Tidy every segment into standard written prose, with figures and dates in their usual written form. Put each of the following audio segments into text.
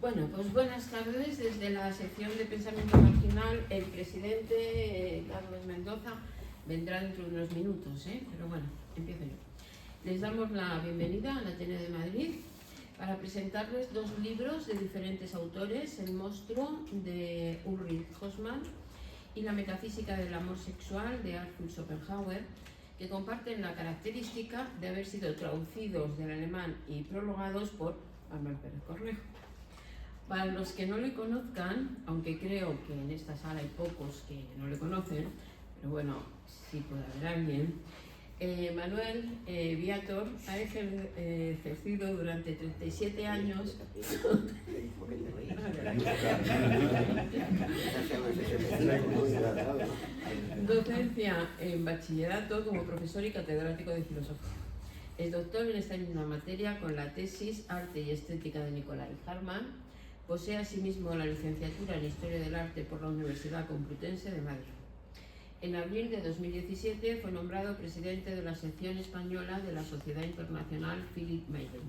Bueno, pues buenas tardes. Desde la sección de Pensamiento Marginal, el presidente Carlos Mendoza vendrá dentro de unos minutos, pero bueno, empiezo yo. Les damos la bienvenida al Ateneo de Madrid para presentarles dos libros de diferentes autores: El monstruo, de Ulrich Hoffmann, y La metafísica del amor sexual, de Arthur Schopenhauer, que comparten la característica de haber sido traducidos del alemán y prologados por Manuel Pérez Cornejo. Para los que no le conozcan, aunque creo que en esta sala hay pocos que no le conocen, pero bueno, sí puede haber alguien, Manuel Viator ha ejercido durante 37 años docencia en bachillerato como profesor y catedrático de filosofía. Es doctor en esta misma materia con la tesis Arte y Estética de Nicolai Hartmann. Posee asimismo la licenciatura en Historia del Arte por la Universidad Complutense de Madrid. En abril de 2017 fue nombrado presidente de la sección española de la Sociedad Internacional Philipp Mayländer.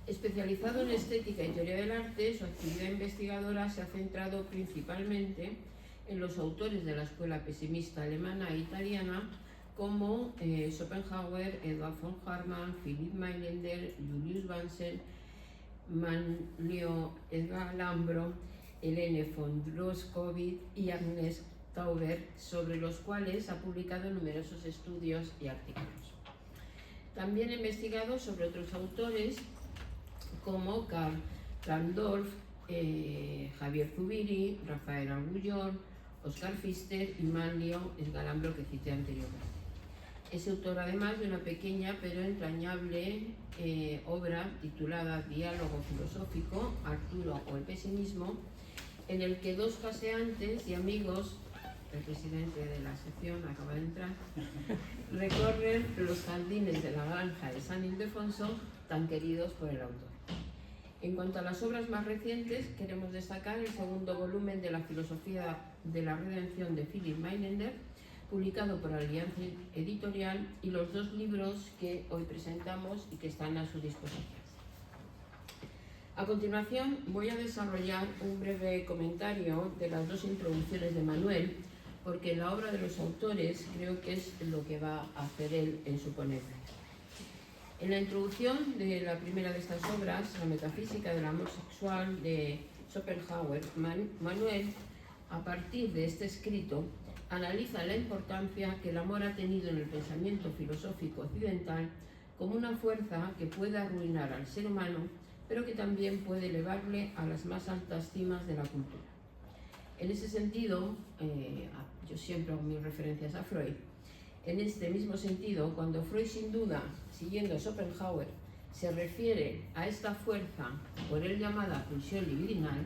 Especializado en estética y teoría del arte, su actividad investigadora se ha centrado principalmente en los autores de la escuela pesimista alemana e italiana como Schopenhauer, Eduard von Hartmann, Philipp Mayländer, Julius Bansen, Manlio Galambro, Helene von Droskowitz y Agnes Tauber, sobre los cuales ha publicado numerosos estudios y artículos. También ha investigado sobre otros autores como Karl Randolph, Javier Zubiri, Rafael Argullón, Oscar Pfister y Manlio Galambro, que cité anteriormente. Es autor además de una pequeña pero entrañable obra titulada Diálogo filosófico, Arturo o el pesimismo, en el que dos paseantes y amigos, el presidente de la sección acaba de entrar, recorren los jardines de la granja de San Ildefonso, tan queridos por el autor. En cuanto a las obras más recientes, queremos destacar el segundo volumen de La filosofía de la redención de Philipp Mayländer, publicado por Alianza Editorial, y los dos libros que hoy presentamos y que están a su disposición. A continuación voy a desarrollar un breve comentario de las dos introducciones de Manuel, porque la obra de los autores creo que es lo que va a hacer él en su ponencia. En la introducción de la primera de estas obras, La metafísica del amor sexual, de Schopenhauer, Manuel, a partir de este escrito, analiza la importancia que el amor ha tenido en el pensamiento filosófico occidental como una fuerza que puede arruinar al ser humano, pero que también puede elevarle a las más altas cimas de la cultura. En ese sentido, yo siempre hago mis referencias a Freud. En este mismo sentido, cuando Freud, sin duda, siguiendo a Schopenhauer, se refiere a esta fuerza, por él llamada pulsión libidinal,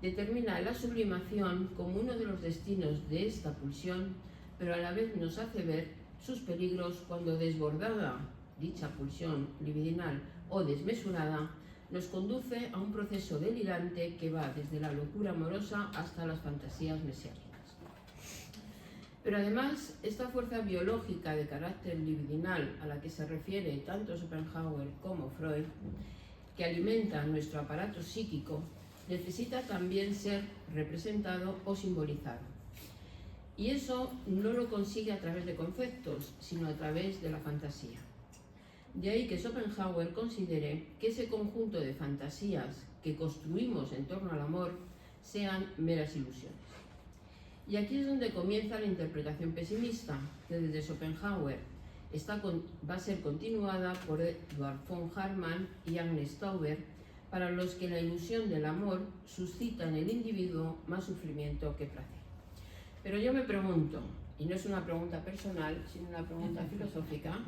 determina la sublimación como uno de los destinos de esta pulsión, pero a la vez nos hace ver sus peligros cuando, desbordada dicha pulsión libidinal o desmesurada, nos conduce a un proceso delirante que va desde la locura amorosa hasta las fantasías mesiánicas. Pero además, esta fuerza biológica de carácter libidinal a la que se refiere tanto Schopenhauer como Freud, que alimenta nuestro aparato psíquico, necesita también ser representado o simbolizado. Y eso no lo consigue a través de conceptos, sino a través de la fantasía. De ahí que Schopenhauer considere que ese conjunto de fantasías que construimos en torno al amor sean meras ilusiones. Y aquí es donde comienza la interpretación pesimista, que desde Schopenhauer va a ser continuada por Eduard von Hartmann y Agnes Tauber, para los que la ilusión del amor suscita en el individuo más sufrimiento que placer. Pero yo me pregunto, y no es una pregunta personal, sino una pregunta filosófica,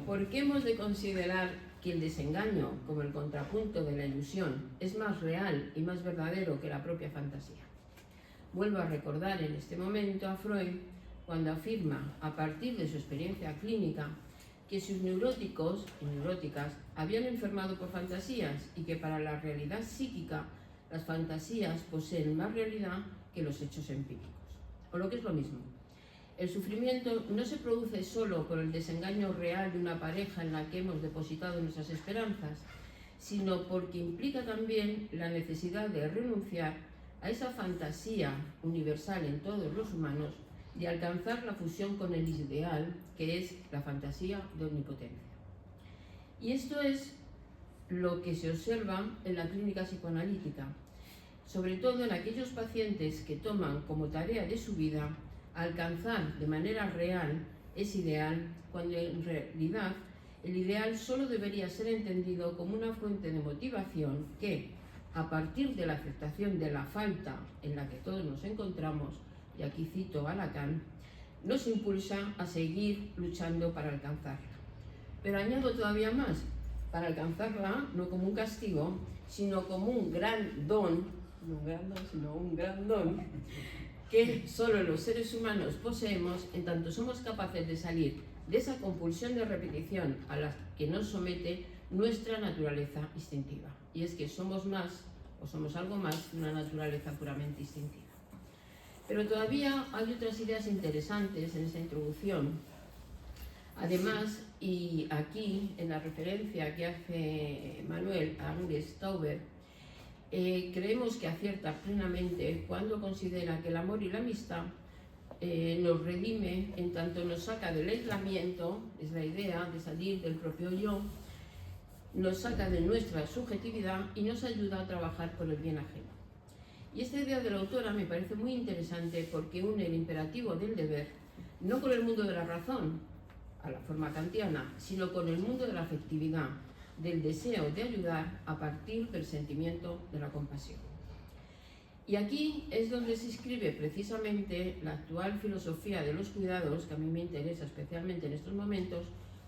¿por qué hemos de considerar que el desengaño, como el contrapunto de la ilusión, es más real y más verdadero que la propia fantasía? Vuelvo a recordar en este momento a Freud, cuando afirma, a partir de su experiencia clínica, que sus neuróticos y neuróticas habían enfermado por fantasías y que para la realidad psíquica las fantasías poseen más realidad que los hechos empíricos. O lo que es lo mismo, el sufrimiento no se produce solo por el desengaño real de una pareja en la que hemos depositado nuestras esperanzas, sino porque implica también la necesidad de renunciar a esa fantasía universal en todos los humanos de alcanzar la fusión con el ideal, que es la fantasía de omnipotencia. Y esto es lo que se observa en la clínica psicoanalítica, sobre todo en aquellos pacientes que toman como tarea de su vida alcanzar de manera real ese ideal, cuando en realidad el ideal solo debería ser entendido como una fuente de motivación que, a partir de la aceptación de la falta en la que todos nos encontramos, y aquí cito a Lacan, nos impulsa a seguir luchando para alcanzarla. Pero añado todavía más, para alcanzarla no como un castigo, sino como un gran don, no un gran don, sino un gran don, que solo los seres humanos poseemos en tanto somos capaces de salir de esa compulsión de repetición a la que nos somete nuestra naturaleza instintiva. Y es que somos más, o somos algo más que una naturaleza puramente instintiva. Pero todavía hay otras ideas interesantes en esa introducción. Además, y aquí en la referencia que hace Manuel a Agnes Tauber, creemos que acierta plenamente cuando considera que el amor y la amistad nos redime en tanto nos saca del aislamiento, es la idea de salir del propio yo, nos saca de nuestra subjetividad y nos ayuda a trabajar por el bien ajeno. Y esta idea de la autora me parece muy interesante porque une el imperativo del deber, no con el mundo de la razón, a la forma kantiana, sino con el mundo de la afectividad, del deseo de ayudar a partir del sentimiento de la compasión. Y aquí es donde se inscribe precisamente la actual filosofía de los cuidados, que a mí me interesa especialmente en estos momentos,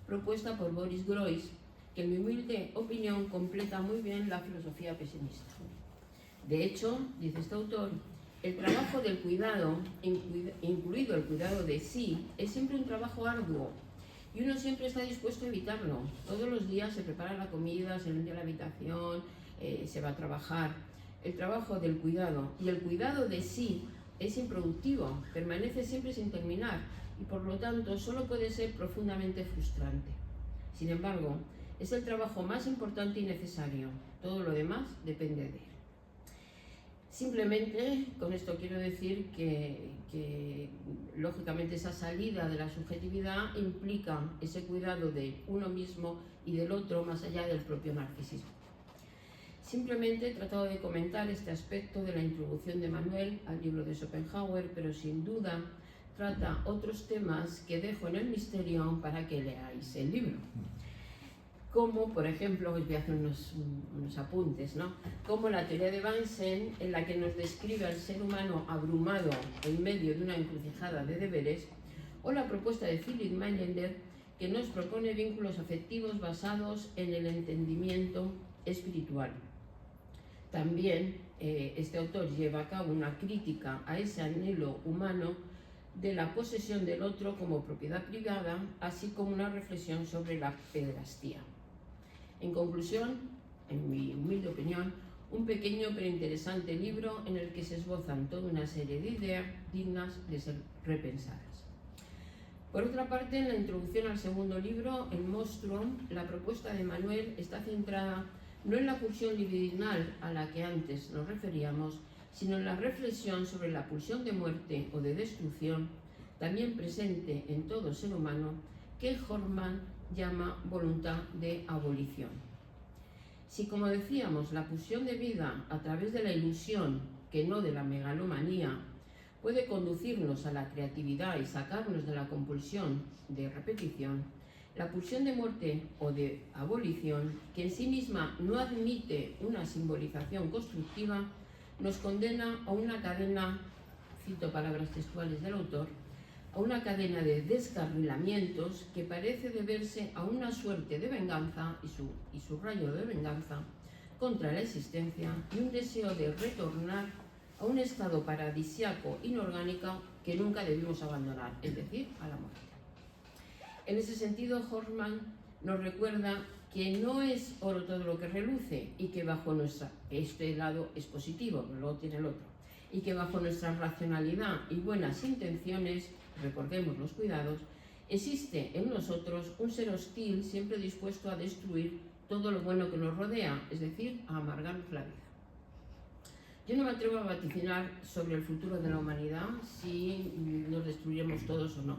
propuesta por Boris Groys, que en mi humilde opinión completa muy bien la filosofía pesimista. De hecho, dice este autor, el trabajo del cuidado, incluido el cuidado de sí, es siempre un trabajo arduo y uno siempre está dispuesto a evitarlo. Todos los días se prepara la comida, se limpia la habitación, se va a trabajar. El trabajo del cuidado y el cuidado de sí es improductivo, permanece siempre sin terminar y por lo tanto solo puede ser profundamente frustrante. Sin embargo, es el trabajo más importante y necesario. Todo lo demás depende de él. Simplemente, con esto quiero decir que lógicamente esa salida de la subjetividad implica ese cuidado de uno mismo y del otro más allá del propio narcisismo. Simplemente he tratado de comentar este aspecto de la introducción de Manuel al libro de Schopenhauer, pero sin duda trata otros temas que dejo en el misterio para que leáis el libro. Como, por ejemplo, os voy a hacer unos apuntes, ¿no? Como la teoría de Bansen, en la que nos describe al ser humano abrumado en medio de una encrucijada de deberes, o la propuesta de Philip Mayender, que nos propone vínculos afectivos basados en el entendimiento espiritual. También este autor lleva a cabo una crítica a ese anhelo humano de la posesión del otro como propiedad privada, así como una reflexión sobre la pederastía. En conclusión, en mi humilde opinión, un pequeño pero interesante libro en el que se esbozan toda una serie de ideas dignas de ser repensadas. Por otra parte, en la introducción al segundo libro, El monstruo, la propuesta de Manuel está centrada no en la pulsión libidinal a la que antes nos referíamos, sino en la reflexión sobre la pulsión de muerte o de destrucción, también presente en todo ser humano, que Horkheimer llama voluntad de abolición. Si, como decíamos, la pulsión de vida a través de la ilusión, que no de la megalomanía, puede conducirnos a la creatividad y sacarnos de la compulsión de repetición, la pulsión de muerte o de abolición, que en sí misma no admite una simbolización constructiva, nos condena a una cadena, cito palabras textuales del autor, a una cadena de descarrilamientos que parece deberse a una suerte de venganza y su rayo de venganza contra la existencia y un deseo de retornar a un estado paradisiaco inorgánico que nunca debimos abandonar, es decir, a la muerte. En ese sentido, Horkheimer nos recuerda que no es oro todo lo que reluce y que bajo este lado es positivo, luego tiene el otro, y que bajo nuestra racionalidad y buenas intenciones, recordemos los cuidados, existe en nosotros un ser hostil siempre dispuesto a destruir todo lo bueno que nos rodea, es decir, a amargarnos la vida. Yo no me atrevo a vaticinar sobre el futuro de la humanidad, si nos destruiremos todos o no,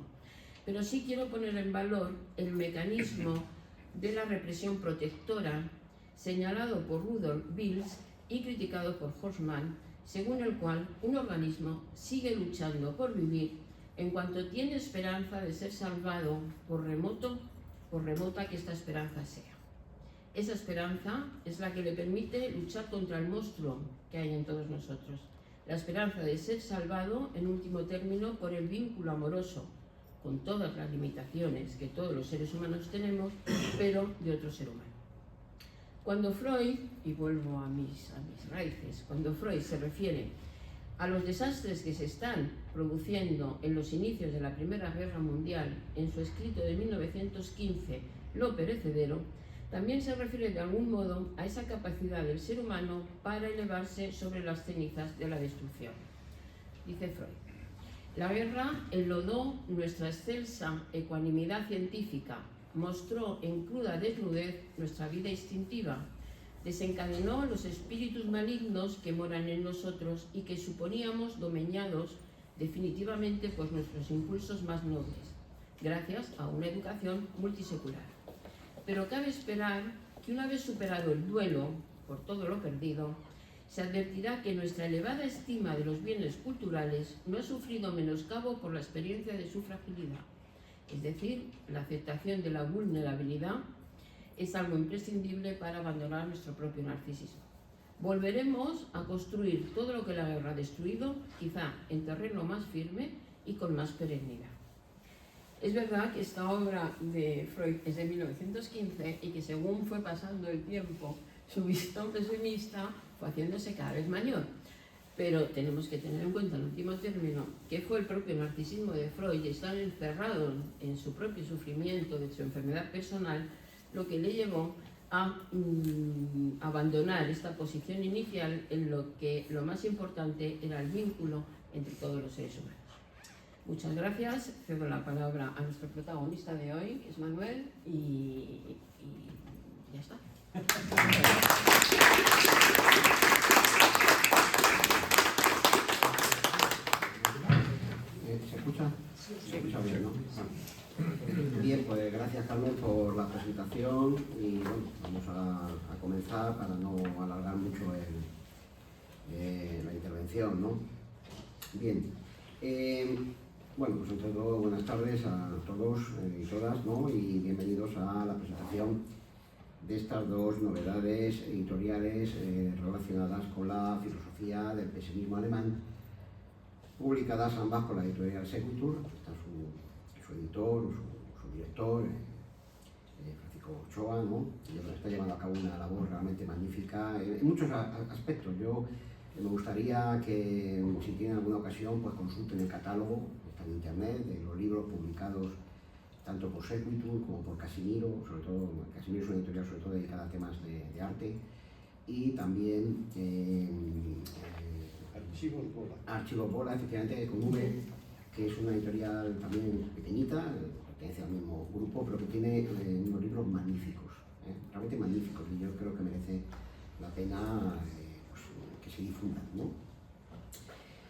pero sí quiero poner en valor el mecanismo de la represión protectora señalado por Rudolf Bills y criticado por Horstmann, según el cual un organismo sigue luchando por vivir en cuanto tiene esperanza de ser salvado, por remota que esta esperanza sea. Esa esperanza es la que le permite luchar contra el monstruo que hay en todos nosotros. La esperanza de ser salvado, en último término, por el vínculo amoroso, con todas las limitaciones que todos los seres humanos tenemos, pero de otro ser humano. Cuando Freud, y vuelvo a mis raíces, cuando Freud se refiere a los desastres que se están produciendo en los inicios de la Primera Guerra Mundial, en su escrito de 1915, Lo perecedero, también se refiere de algún modo a esa capacidad del ser humano para elevarse sobre las cenizas de la destrucción. Dice Freud: la guerra enlodó nuestra excelsa ecuanimidad científica, mostró en cruda desnudez nuestra vida instintiva, desencadenó los espíritus malignos que moran en nosotros y que suponíamos domeñados definitivamente por nuestros impulsos más nobles, gracias a una educación multisecular. Pero cabe esperar que una vez superado el duelo por todo lo perdido, se advertirá que nuestra elevada estima de los bienes culturales no ha sufrido menoscabo por la experiencia de su fragilidad. Es decir, la aceptación de la vulnerabilidad es algo imprescindible para abandonar nuestro propio narcisismo. Volveremos a construir todo lo que la guerra ha destruido, quizá en terreno más firme y con más perennidad. Es verdad que esta obra de Freud es de 1915 y que según fue pasando el tiempo, su visión pesimista fue haciéndose cada vez mayor. Pero tenemos que tener en cuenta, en último término, que fue el propio narcisismo de Freud y estar encerrado en su propio sufrimiento de su enfermedad personal lo que le llevó a abandonar esta posición inicial en lo que lo más importante era el vínculo entre todos los seres humanos. Muchas gracias. Cedo la palabra a nuestro protagonista de hoy, que es Manuel, y ya está. ¿Se escucha? Se escucha bien, ¿no? Bien, pues gracias, Carmen, por la presentación y bueno, vamos a comenzar para no alargar mucho la intervención, ¿no? Bien. Bueno, pues entre todo, buenas tardes a todos y todas, ¿no? Y bienvenidos a la presentación de estas dos novedades editoriales relacionadas con la filosofía del pesimismo alemán, publicadas ambas por la editorial Sequitur. Está su editor, su director, Francisco Ochoa, ¿no? Y está llevando a cabo una labor realmente magnífica en muchos aspectos. Yo me gustaría que, si tienen alguna ocasión, pues consulten el catálogo, está en internet, de los libros publicados tanto por Sequitur como por Casimiro. Sobre todo, Casimiro es una editorial sobre todo dedicada a temas de arte, y también Archivos Bola, efectivamente, con V, que es una editorial también pequeñita, pertenece al mismo grupo, pero que tiene unos libros magníficos, realmente magníficos, y yo creo que merece la pena pues, que se difundan, ¿no?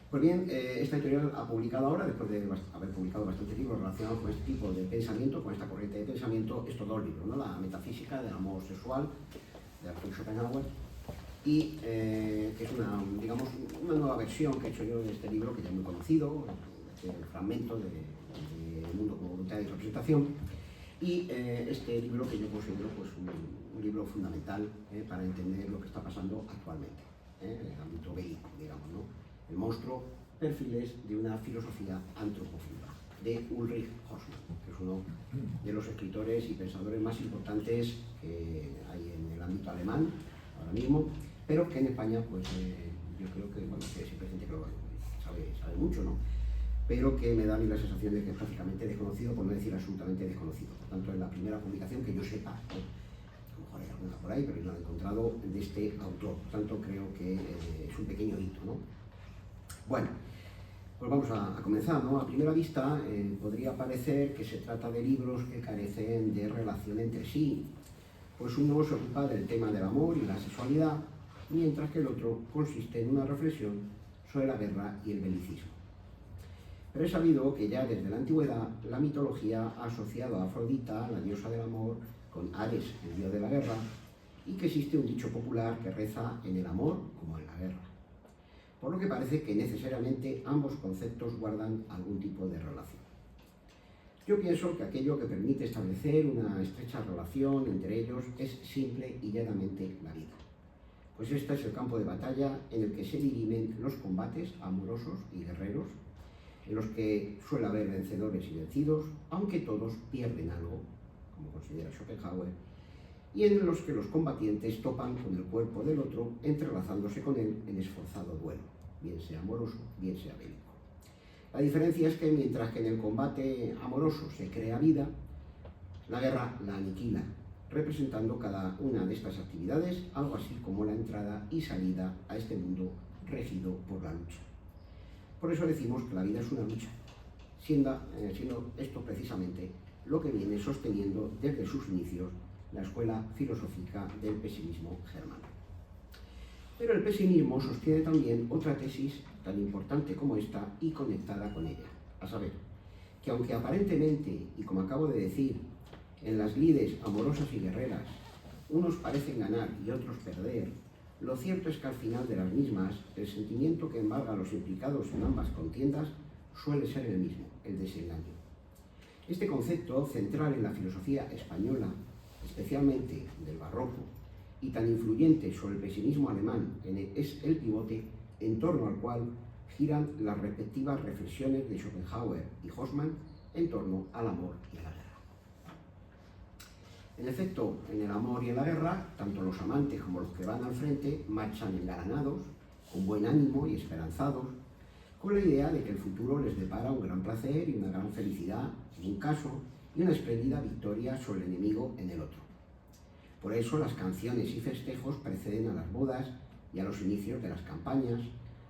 Pues bien, esta editorial ha publicado ahora, después de haber publicado bastantes libros relacionados con este tipo de pensamiento, con esta corriente de pensamiento, estos dos libros, ¿no? La metafísica del amor sexual, de Arthur Schopenhauer, y que es una nueva versión que he hecho yo de este libro, que ya es muy conocido, el fragmento de Mundo como voluntad y representación, y este libro que yo considero pues, un libro fundamental para entender lo que está pasando actualmente, en el ámbito bélico, digamos, ¿no? El monstruo, perfiles de una filosofía antropófica, de Ulrich Horstmann, que es uno de los escritores y pensadores más importantes que hay en el ámbito alemán ahora mismo, pero que en España, pues yo creo que, bueno, que siempre hay gente que lo sabe mucho, ¿no? Pero que me da a mí la sensación de que es prácticamente desconocido, por no decir absolutamente desconocido. Por tanto, es la primera publicación que yo sepa, ¿no? A lo mejor hay alguna por ahí, pero yo no la he encontrado, de este autor. Por tanto, creo que es un pequeño hito, ¿no? Bueno, pues vamos a comenzar, ¿no? A primera vista podría parecer que se trata de libros que carecen de relación entre sí, pues uno se ocupa del tema del amor y la sexualidad, mientras que el otro consiste en una reflexión sobre la guerra y el belicismo. Pero es sabido que ya desde la antigüedad la mitología ha asociado a Afrodita, la diosa del amor, con Ares, el dios de la guerra, y que existe un dicho popular que reza en el amor como en la guerra. Por lo que parece que necesariamente ambos conceptos guardan algún tipo de relación. Yo pienso que aquello que permite establecer una estrecha relación entre ellos es simple y llanamente la vida. Pues este es el campo de batalla en el que se dirimen los combates amorosos y guerreros, en los que suele haber vencedores y vencidos, aunque todos pierden algo, como considera Schopenhauer, y en los que los combatientes topan con el cuerpo del otro, entrelazándose con él en esforzado duelo, bien sea amoroso, bien sea bélico. La diferencia es que mientras que en el combate amoroso se crea vida, la guerra la aniquila, representando cada una de estas actividades algo así como la entrada y salida a este mundo regido por la lucha. Por eso decimos que la vida es una lucha, siendo esto precisamente lo que viene sosteniendo desde sus inicios la escuela filosófica del pesimismo germano. Pero el pesimismo sostiene también otra tesis tan importante como esta y conectada con ella, a saber, que aunque aparentemente, y como acabo de decir, en las lides amorosas y guerreras, unos parecen ganar y otros perder, lo cierto es que al final de las mismas, el sentimiento que embarga a los implicados en ambas contiendas suele ser el mismo, el desengaño. Este concepto, central en la filosofía española, especialmente del barroco, y tan influyente sobre el pesimismo alemán, es el pivote en torno al cual giran las respectivas reflexiones de Schopenhauer y Haussmann en torno al amor y a la guerra. En efecto, en el amor y en la guerra, tanto los amantes como los que van al frente marchan engalanados, con buen ánimo y esperanzados, con la idea de que el futuro les depara un gran placer y una gran felicidad en un caso y una espléndida victoria sobre el enemigo en el otro. Por eso las canciones y festejos preceden a las bodas y a los inicios de las campañas,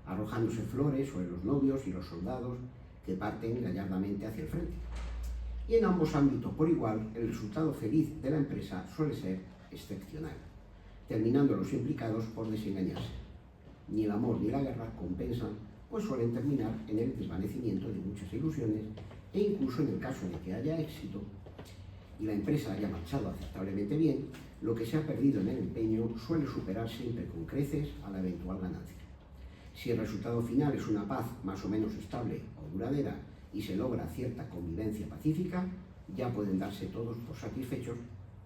arrojándose flores sobre los novios y los soldados que parten gallardamente hacia el frente. Y en ambos ámbitos por igual, el resultado feliz de la empresa suele ser excepcional, terminando los implicados por desengañarse. Ni el amor ni la guerra compensan, pues suelen terminar en el desvanecimiento de muchas ilusiones e incluso en el caso de que haya éxito y la empresa haya marchado aceptablemente bien, lo que se ha perdido en el empeño suele superar siempre con creces a la eventual ganancia. Si el resultado final es una paz más o menos estable o duradera y se logra cierta convivencia pacífica, ya pueden darse todos por satisfechos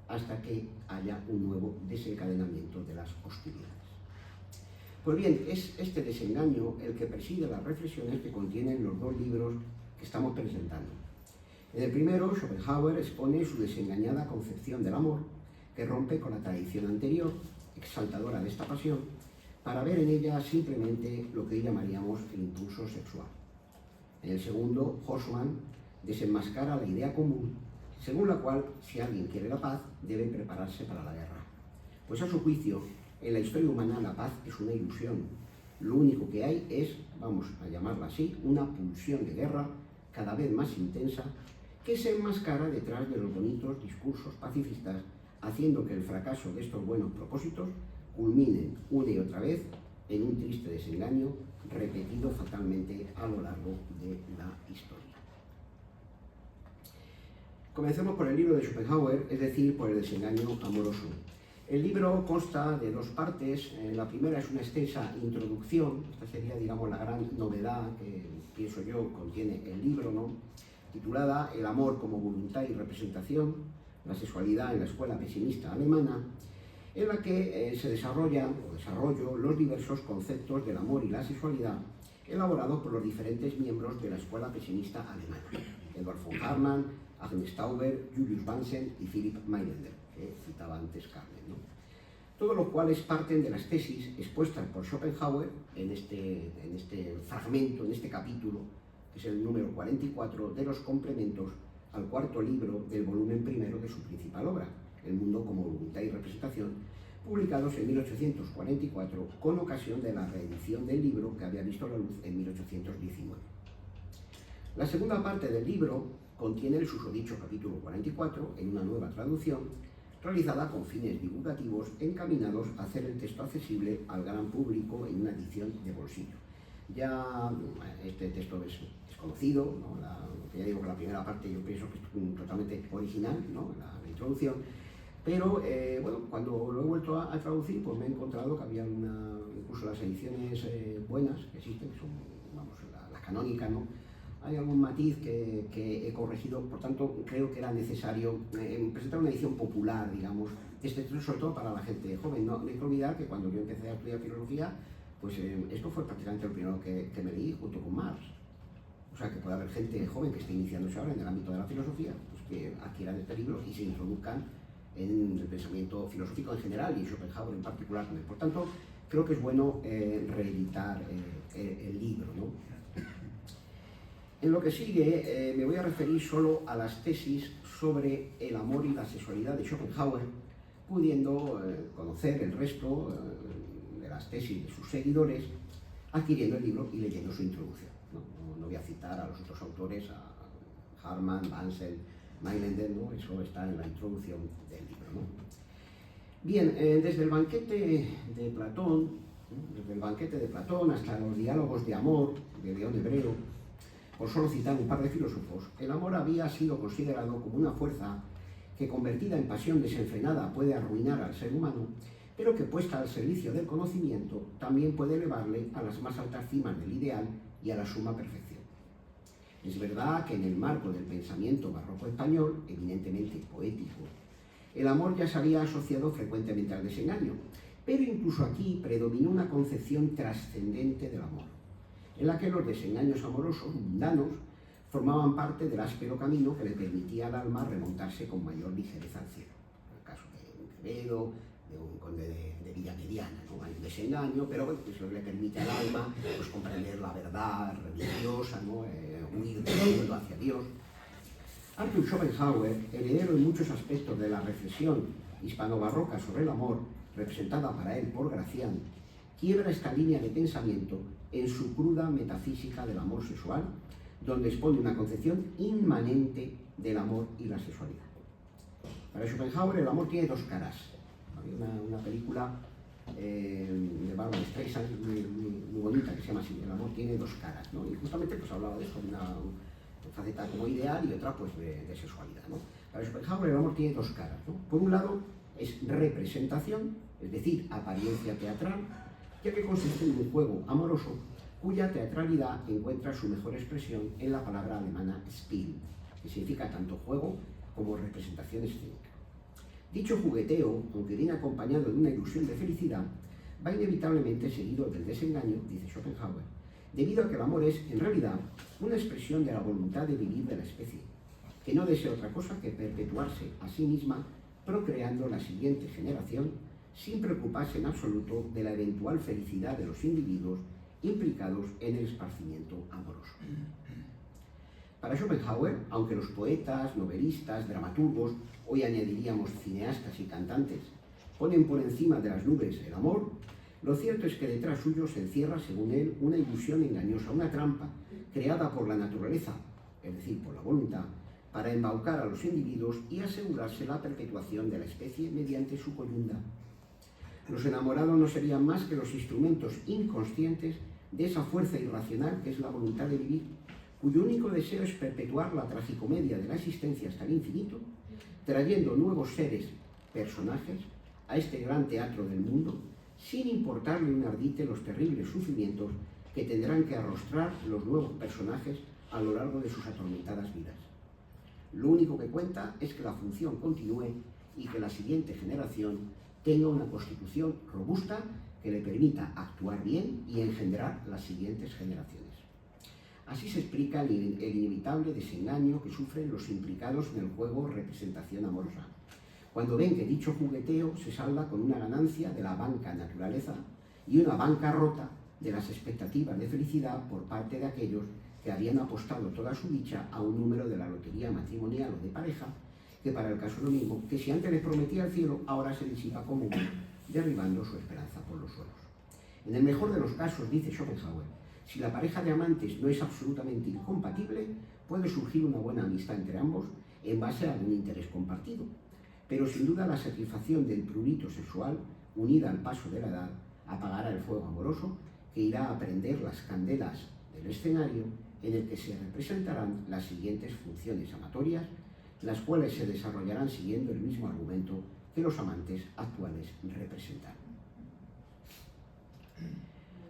hasta que haya un nuevo desencadenamiento de las hostilidades. Pues bien, es este desengaño el que preside las reflexiones que contienen los dos libros que estamos presentando. En el primero, Schopenhauer expone su desengañada concepción del amor, que rompe con la tradición anterior, exaltadora de esta pasión, para ver en ella simplemente lo que hoy llamaríamos el impulso sexual. En el segundo, Haussmann desenmascara la idea común, según la cual, si alguien quiere la paz, debe prepararse para la guerra. Pues a su juicio, en la historia humana la paz es una ilusión. Lo único que hay es, vamos a llamarla así, una pulsión de guerra cada vez más intensa que se enmascara detrás de los bonitos discursos pacifistas, haciendo que el fracaso de estos buenos propósitos culminen una y otra vez en un triste desengaño repetido fatalmente a lo largo de la historia. Comencemos por el libro de Schopenhauer, es decir, por el desengaño amoroso. El libro consta de dos partes. La primera es una extensa introducción, esta sería, digamos, la gran novedad que, pienso yo, contiene el libro, ¿no?, titulada El amor como voluntad y representación, la sexualidad en la escuela pesimista alemana, en la que se desarrollo los diversos conceptos del amor y la sexualidad elaborados por los diferentes miembros de la escuela pesimista alemana, Eduard von Hartmann, Agnes Tauber, Julius Bansen y Philipp Mayländer, que citaba antes Carmen, ¿no? Todos los cuales parten de las tesis expuestas por Schopenhauer en este fragmento, en este capítulo, que es el número 44 de los complementos al cuarto libro del volumen primero de su principal obra, El mundo como voluntad y representación, publicados en 1844 con ocasión de la reedición del libro que había visto la luz en 1819. La segunda parte del libro contiene el susodicho capítulo 44 en una nueva traducción, realizada con fines divulgativos encaminados a hacer el texto accesible al gran público en una edición de bolsillo. Ya este texto es conocido, ¿no? Ya digo que la primera parte yo pienso que es totalmente original, ¿no? La introducción, pero bueno, cuando lo he vuelto a traducir, pues me he encontrado que había incluso las ediciones buenas que existen, que son, vamos, la canónica, ¿no? Hay algún matiz que he corregido, por tanto creo que era necesario presentar una edición popular, digamos, este texto, sobre todo para la gente joven. No hay que olvidar que cuando yo empecé a estudiar filosofía, pues esto fue prácticamente lo primero que me leí junto con Marx. O sea, que puede haber gente joven que esté iniciándose ahora en el ámbito de la filosofía, pues que adquieran este libro y se introduzcan en el pensamiento filosófico en general y Schopenhauer en particular. Por tanto, creo que es bueno reeditar el libro, ¿no? En lo que sigue me voy a referir solo a las tesis sobre el amor y la sexualidad de Schopenhauer, pudiendo conocer el resto de las tesis de sus seguidores, adquiriendo el libro y leyendo su introducción. No voy a citar a los otros autores, a Hartmann, Banzel, Mailender, ¿no? Eso está en la introducción del libro, ¿no? Bien, desde el banquete de Platón, hasta los diálogos de amor de León Hebreo, por solo citar un par de filósofos, el amor había sido considerado como una fuerza que, convertida en pasión desenfrenada, puede arruinar al ser humano, pero que, puesta al servicio del conocimiento, también puede elevarle a las más altas cimas del ideal y a la suma perfección. Es verdad que en el marco del pensamiento barroco español, eminentemente poético, el amor ya se había asociado frecuentemente al desengaño, pero incluso aquí predominó una concepción trascendente del amor, en la que los desengaños amorosos mundanos formaban parte del áspero camino que le permitía al alma remontarse con mayor ligereza al cielo. En el caso de un Quevedo, de un conde de Villa Mediana, ¿no? Hay un desengaño, pero bueno, eso le permite al alma pues, comprender la verdad religiosa, ¿no? Huir del mundo hacia Dios. Arthur Schopenhauer, heredero en muchos aspectos de la reflexión hispano-barroca sobre el amor, representada para él por Gracián, quiebra esta línea de pensamiento en su cruda metafísica del amor sexual, donde expone una concepción inmanente del amor y la sexualidad. Para Schopenhauer el amor tiene dos caras. Hay una película de Barbra Streisand muy bonita que se llama así, El amor tiene dos caras, ¿no? Y justamente pues hablaba de eso, una faceta como ideal y otra pues de sexualidad, ¿no? Para Schopenhauer el amor tiene dos caras, ¿no? Por un lado es representación, es decir, apariencia teatral, ya que consiste en un juego amoroso cuya teatralidad encuentra su mejor expresión en la palabra alemana Spiel, que significa tanto juego como representación escénica. Dicho jugueteo, aunque viene acompañado de una ilusión de felicidad, va inevitablemente seguido del desengaño, dice Schopenhauer, debido a que el amor es, en realidad, una expresión de la voluntad de vivir de la especie, que no desea otra cosa que perpetuarse a sí misma, procreando la siguiente generación, sin preocuparse en absoluto de la eventual felicidad de los individuos implicados en el esparcimiento amoroso. Para Schopenhauer, aunque los poetas, novelistas, dramaturgos, hoy añadiríamos cineastas y cantantes, ponen por encima de las nubes el amor, lo cierto es que detrás suyo se encierra, según él, una ilusión engañosa, una trampa creada por la naturaleza, es decir, por la voluntad, para embaucar a los individuos y asegurarse la perpetuación de la especie mediante su coyunda. Los enamorados no serían más que los instrumentos inconscientes de esa fuerza irracional que es la voluntad de vivir, cuyo único deseo es perpetuar la tragicomedia de la existencia hasta el infinito, trayendo nuevos seres, personajes, a este gran teatro del mundo, sin importarle un ardite los terribles sufrimientos que tendrán que arrostrar los nuevos personajes a lo largo de sus atormentadas vidas. Lo único que cuenta es que la función continúe y que la siguiente generación tenga una constitución robusta que le permita actuar bien y engendrar las siguientes generaciones. Así se explica el inevitable desengaño que sufren los implicados en el juego representación amorosa, cuando ven que dicho jugueteo se salda con una ganancia de la banca naturaleza y una bancarrota de las expectativas de felicidad por parte de aquellos que habían apostado toda su dicha a un número de la lotería matrimonial o de pareja, que para el caso es lo mismo, que si antes les prometía el cielo, ahora se disipa como humo, derribando su esperanza por los suelos. En el mejor de los casos, dice Schopenhauer, si la pareja de amantes no es absolutamente incompatible, puede surgir una buena amistad entre ambos en base a un interés compartido. pero sin duda la satisfacción del prurito sexual, unida al paso de la edad, apagará el fuego amoroso que irá a prender las candelas del escenario en el que se representarán las siguientes funciones amatorias, las cuales se desarrollarán siguiendo el mismo argumento que los amantes actuales representan.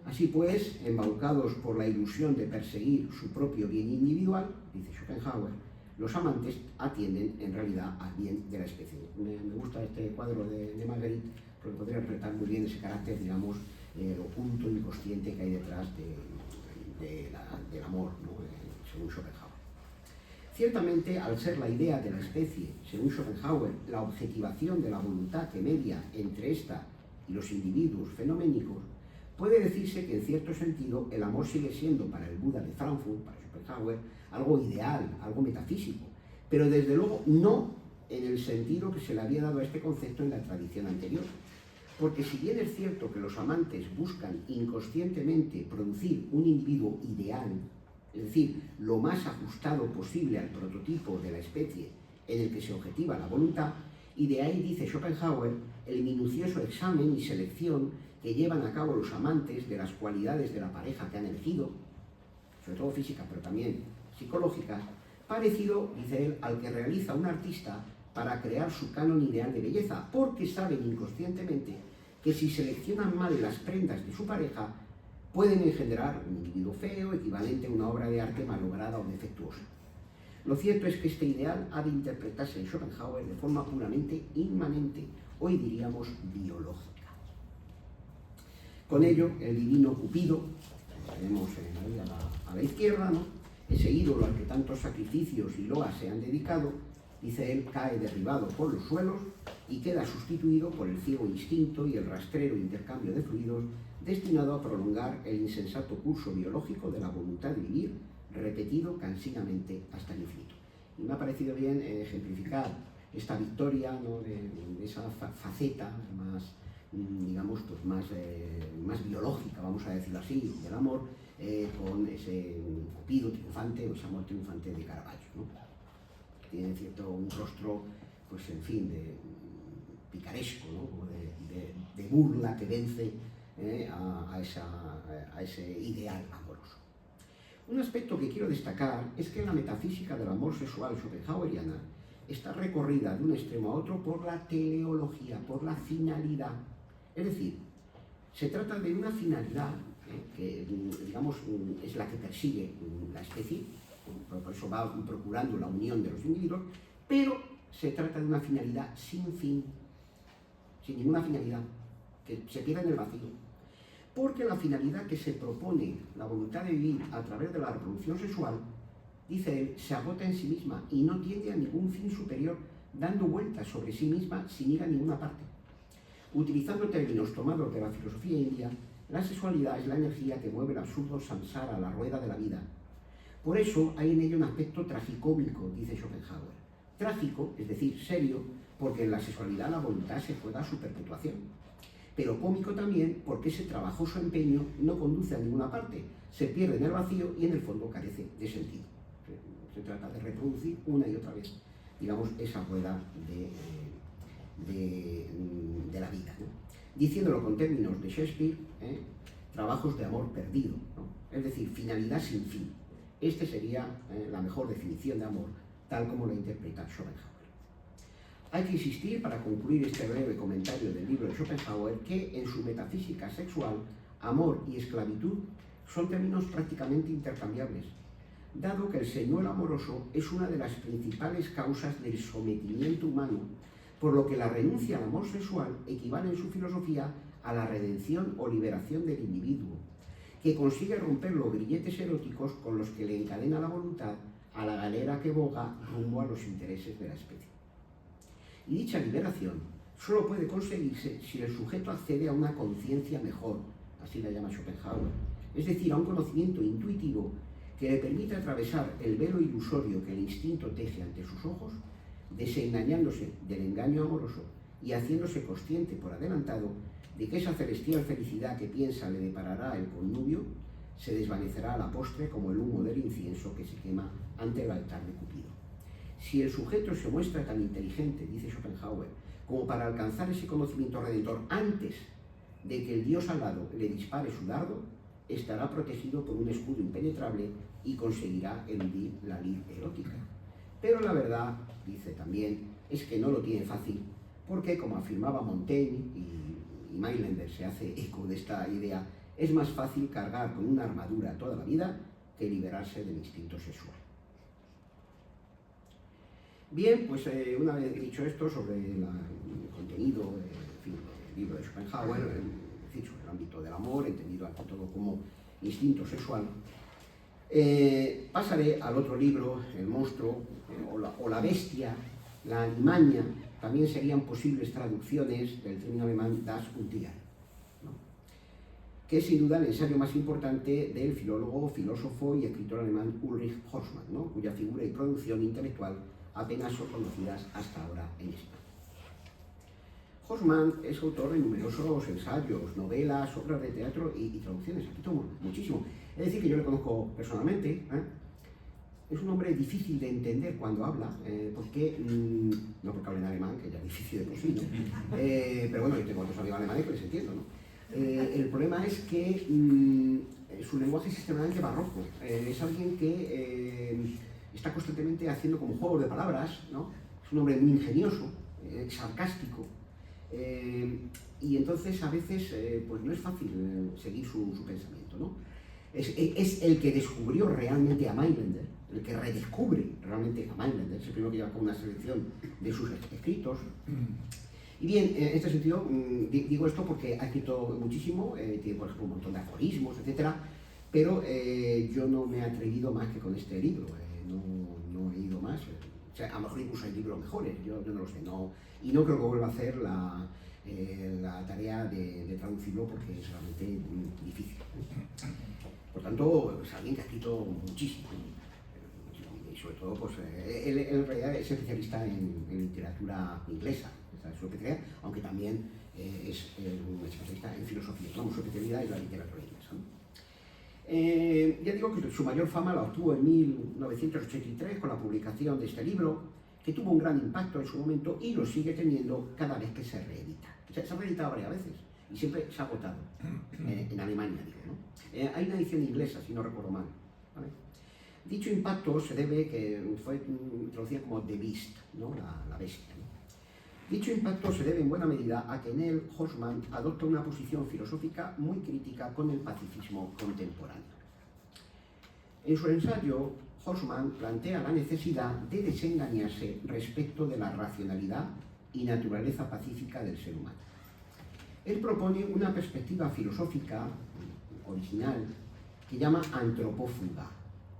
Así pues, embaucados por la ilusión de perseguir su propio bien individual, dice Schopenhauer, los amantes atienden en realidad al bien de la especie. Me gusta este cuadro de Marguerite porque podría representar muy bien ese carácter, digamos, oculto, inconsciente que hay detrás del amor, ¿no? Según Schopenhauer. Ciertamente, al ser la idea de la especie, según Schopenhauer, la objetivación de la voluntad que media entre ésta y los individuos fenoménicos, puede decirse que en cierto sentido el amor sigue siendo para el Buda de Frankfurt, para Schopenhauer, algo ideal, algo metafísico, pero desde luego no en el sentido que se le había dado a este concepto en la tradición anterior. Porque si bien es cierto que los amantes buscan inconscientemente producir un individuo ideal, es decir, lo más ajustado posible al prototipo de la especie en el que se objetiva la voluntad, y de ahí, dice Schopenhauer, el minucioso examen y selección que llevan a cabo los amantes de las cualidades de la pareja que han elegido, sobre todo físicas, pero también psicológicas, parecido, dice él, al que realiza un artista para crear su canon ideal de belleza, porque saben inconscientemente que si seleccionan mal las prendas de su pareja, pueden engendrar un individuo feo, equivalente a una obra de arte malograda o defectuosa. Lo cierto es que este ideal ha de interpretarse en Schopenhauer de forma puramente inmanente, hoy diríamos biológica. Con ello, el divino Cupido, tenemos a la izquierda, ¿no? Ese ídolo al que tantos sacrificios y loas se han dedicado, dice él, cae derribado por los suelos y queda sustituido por el ciego instinto y el rastrero intercambio de fluidos destinado a prolongar el insensato curso biológico de la voluntad de vivir, repetido cansinamente hasta el infinito. Y me ha parecido bien ejemplificar esta victoria, ¿no? de esa faceta más, digamos, pues más biológica, vamos a decirlo así, del amor, con ese Cupido triunfante o ese amor triunfante de Caravaggio, ¿no? Tiene un rostro, pues en fin, de picaresco, ¿no? de burla que vence a ese ideal amoroso. Un aspecto que quiero destacar es que la metafísica del amor sexual schopenhaueriana está recorrida de un extremo a otro por la teleología, por la finalidad. Es decir, se trata de una finalidad que, digamos, es la que persigue la especie, por eso va procurando la unión de los individuos, pero se trata de una finalidad sin fin, sin ninguna finalidad, que se pierde en el vacío. Porque la finalidad que se propone la voluntad de vivir a través de la reproducción sexual, dice él, se agota en sí misma y no tiende a ningún fin superior, dando vueltas sobre sí misma sin ir a ninguna parte. Utilizando términos tomados de la filosofía india, la sexualidad es la energía que mueve el absurdo samsara, la rueda de la vida. Por eso hay en ello un aspecto tragicómico, dice Schopenhauer. Trágico, es decir, serio, porque en la sexualidad la voluntad se juega a su perpetuación. Pero cómico también porque ese trabajoso empeño no conduce a ninguna parte, se pierde en el vacío y en el fondo carece de sentido. Se trata de reproducir una y otra vez, digamos, esa rueda de la vida, ¿no? Diciéndolo con términos de Shakespeare, trabajos de amor perdido, ¿no? Es decir, finalidad sin fin. Esta sería la mejor definición de amor, tal como lo interpreta Schopenhauer. Hay que insistir, para concluir este breve comentario del libro de Schopenhauer, que en su metafísica sexual, amor y esclavitud son términos prácticamente intercambiables, dado que el señuelo amoroso es una de las principales causas del sometimiento humano, por lo que la renuncia al amor sexual equivale en su filosofía a la redención o liberación del individuo, que consigue romper los grilletes eróticos con los que le encadena la voluntad a la galera que boga rumbo a los intereses de la especie. Y dicha liberación solo puede conseguirse si el sujeto accede a una conciencia mejor, así la llama Schopenhauer, es decir, a un conocimiento intuitivo que le permite atravesar el velo ilusorio que el instinto teje ante sus ojos, desengañándose del engaño amoroso y haciéndose consciente por adelantado de que esa celestial felicidad que piensa le deparará el connubio se desvanecerá a la postre como el humo del incienso que se quema ante el altar de Cupido. si el sujeto se muestra tan inteligente, dice Schopenhauer, como para alcanzar ese conocimiento redentor antes de que el dios alado le dispare su dardo, estará protegido por un escudo impenetrable y conseguirá eludir la lid erótica. Pero la verdad, dice también, es que no lo tiene fácil, porque, como afirmaba Montaigne, y Mailander se hace eco de esta idea, es más fácil cargar con una armadura toda la vida que liberarse del instinto sexual. Bien, pues una vez dicho esto sobre el contenido del libro de Schopenhauer, sobre el ámbito del amor, entendido ante todo como instinto sexual, pasaré al otro libro, El monstruo o la bestia, la alimaña. También serían posibles traducciones del término alemán Das Untier, ¿no? Que es sin duda el ensayo más importante del filólogo, filósofo y escritor alemán Ulrich Horsmann, ¿no? Cuya figura y producción intelectual apenas son conocidas hasta ahora en España. Horsmann es autor de numerosos ensayos, novelas, obras de teatro y traducciones. Aquí tomo muchísimo. Es decir, que yo le conozco personalmente. Es un hombre difícil de entender cuando habla, porque, no porque hable en alemán, que ya es difícil de por sí, ¿no? Pero bueno, yo tengo otros amigos alemanes que les entiendo, ¿no? El problema es que su lenguaje es extremadamente barroco. Es alguien que está constantemente haciendo como juegos de palabras, ¿no? Es un hombre muy ingenioso, sarcástico, y entonces a veces pues no es fácil seguir su pensamiento, ¿no? Es el que descubrió realmente a Mailander, el que redescubre realmente a Mailander, es el primero que lleva con una selección de sus escritos. Y bien, en este sentido, digo esto porque ha escrito muchísimo, tiene por ejemplo un montón de aforismos, etc. Pero yo no me he atrevido más que con este libro, no he ido más. O sea, a lo mejor incluso hay libros mejores, yo no lo sé, y no creo que vuelva a hacer la tarea de traducirlo porque es realmente difícil. Por tanto, es alguien que ha escrito muchísimo, y sobre todo, pues, él en realidad es especialista en literatura inglesa, esa es su especialidad, aunque también es un especialista en filosofía. Vamos, su especialidad es la literatura inglesa, ¿no? Ya digo que su mayor fama la obtuvo en 1983 con la publicación de este libro, que tuvo un gran impacto en su momento y lo sigue teniendo cada vez que se reedita. O sea, se ha reeditado varias veces y siempre se ha agotado, en Alemania, digo, ¿no? Hay una edición inglesa, si no recuerdo mal, ¿vale? Dicho impacto se debe, que fue traducida como The Beast, ¿no? La bestia, ¿no? Dicho impacto se debe en buena medida a que en él Horsmann adopta una posición filosófica muy crítica con el pacifismo contemporáneo. En su ensayo, Horsmann plantea la necesidad de desengañarse respecto de la racionalidad y naturaleza pacífica del ser humano. Él propone una perspectiva filosófica original que llama antropófuga.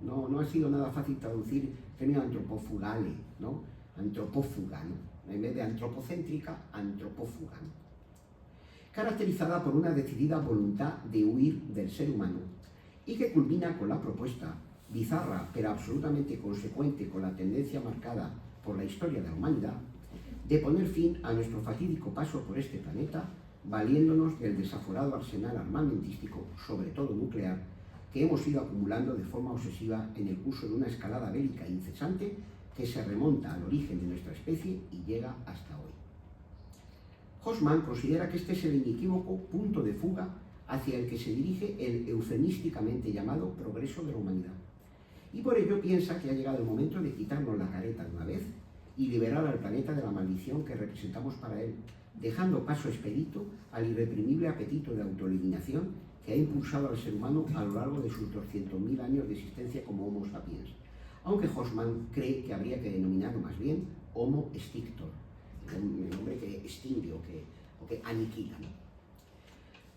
No ha sido nada fácil traducir el término antropofugale, ¿no? Antropófuga, ¿no? En vez de antropocéntrica, antropófuga, ¿no? Caracterizada por una decidida voluntad de huir del ser humano y que culmina con la propuesta, bizarra pero absolutamente consecuente con la tendencia marcada por la historia de la humanidad, de poner fin a nuestro fatídico paso por este planeta, valiéndonos del desaforado arsenal armamentístico, sobre todo nuclear, que hemos ido acumulando de forma obsesiva en el curso de una escalada bélica incesante que se remonta al origen de nuestra especie y llega hasta hoy. Horsmann considera que este es el inequívoco punto de fuga hacia el que se dirige el eufemísticamente llamado progreso de la humanidad. Y por ello piensa que ha llegado el momento de quitarnos la careta de una vez y liberar al planeta de la maldición que representamos para él, dejando paso expedito al irreprimible apetito de autoeliminación que ha impulsado al ser humano a lo largo de sus 200.000 años de existencia como Homo sapiens, aunque Horsmann cree que habría que denominarlo más bien Homo extinctor, el hombre que extingue o que aniquila, ¿no?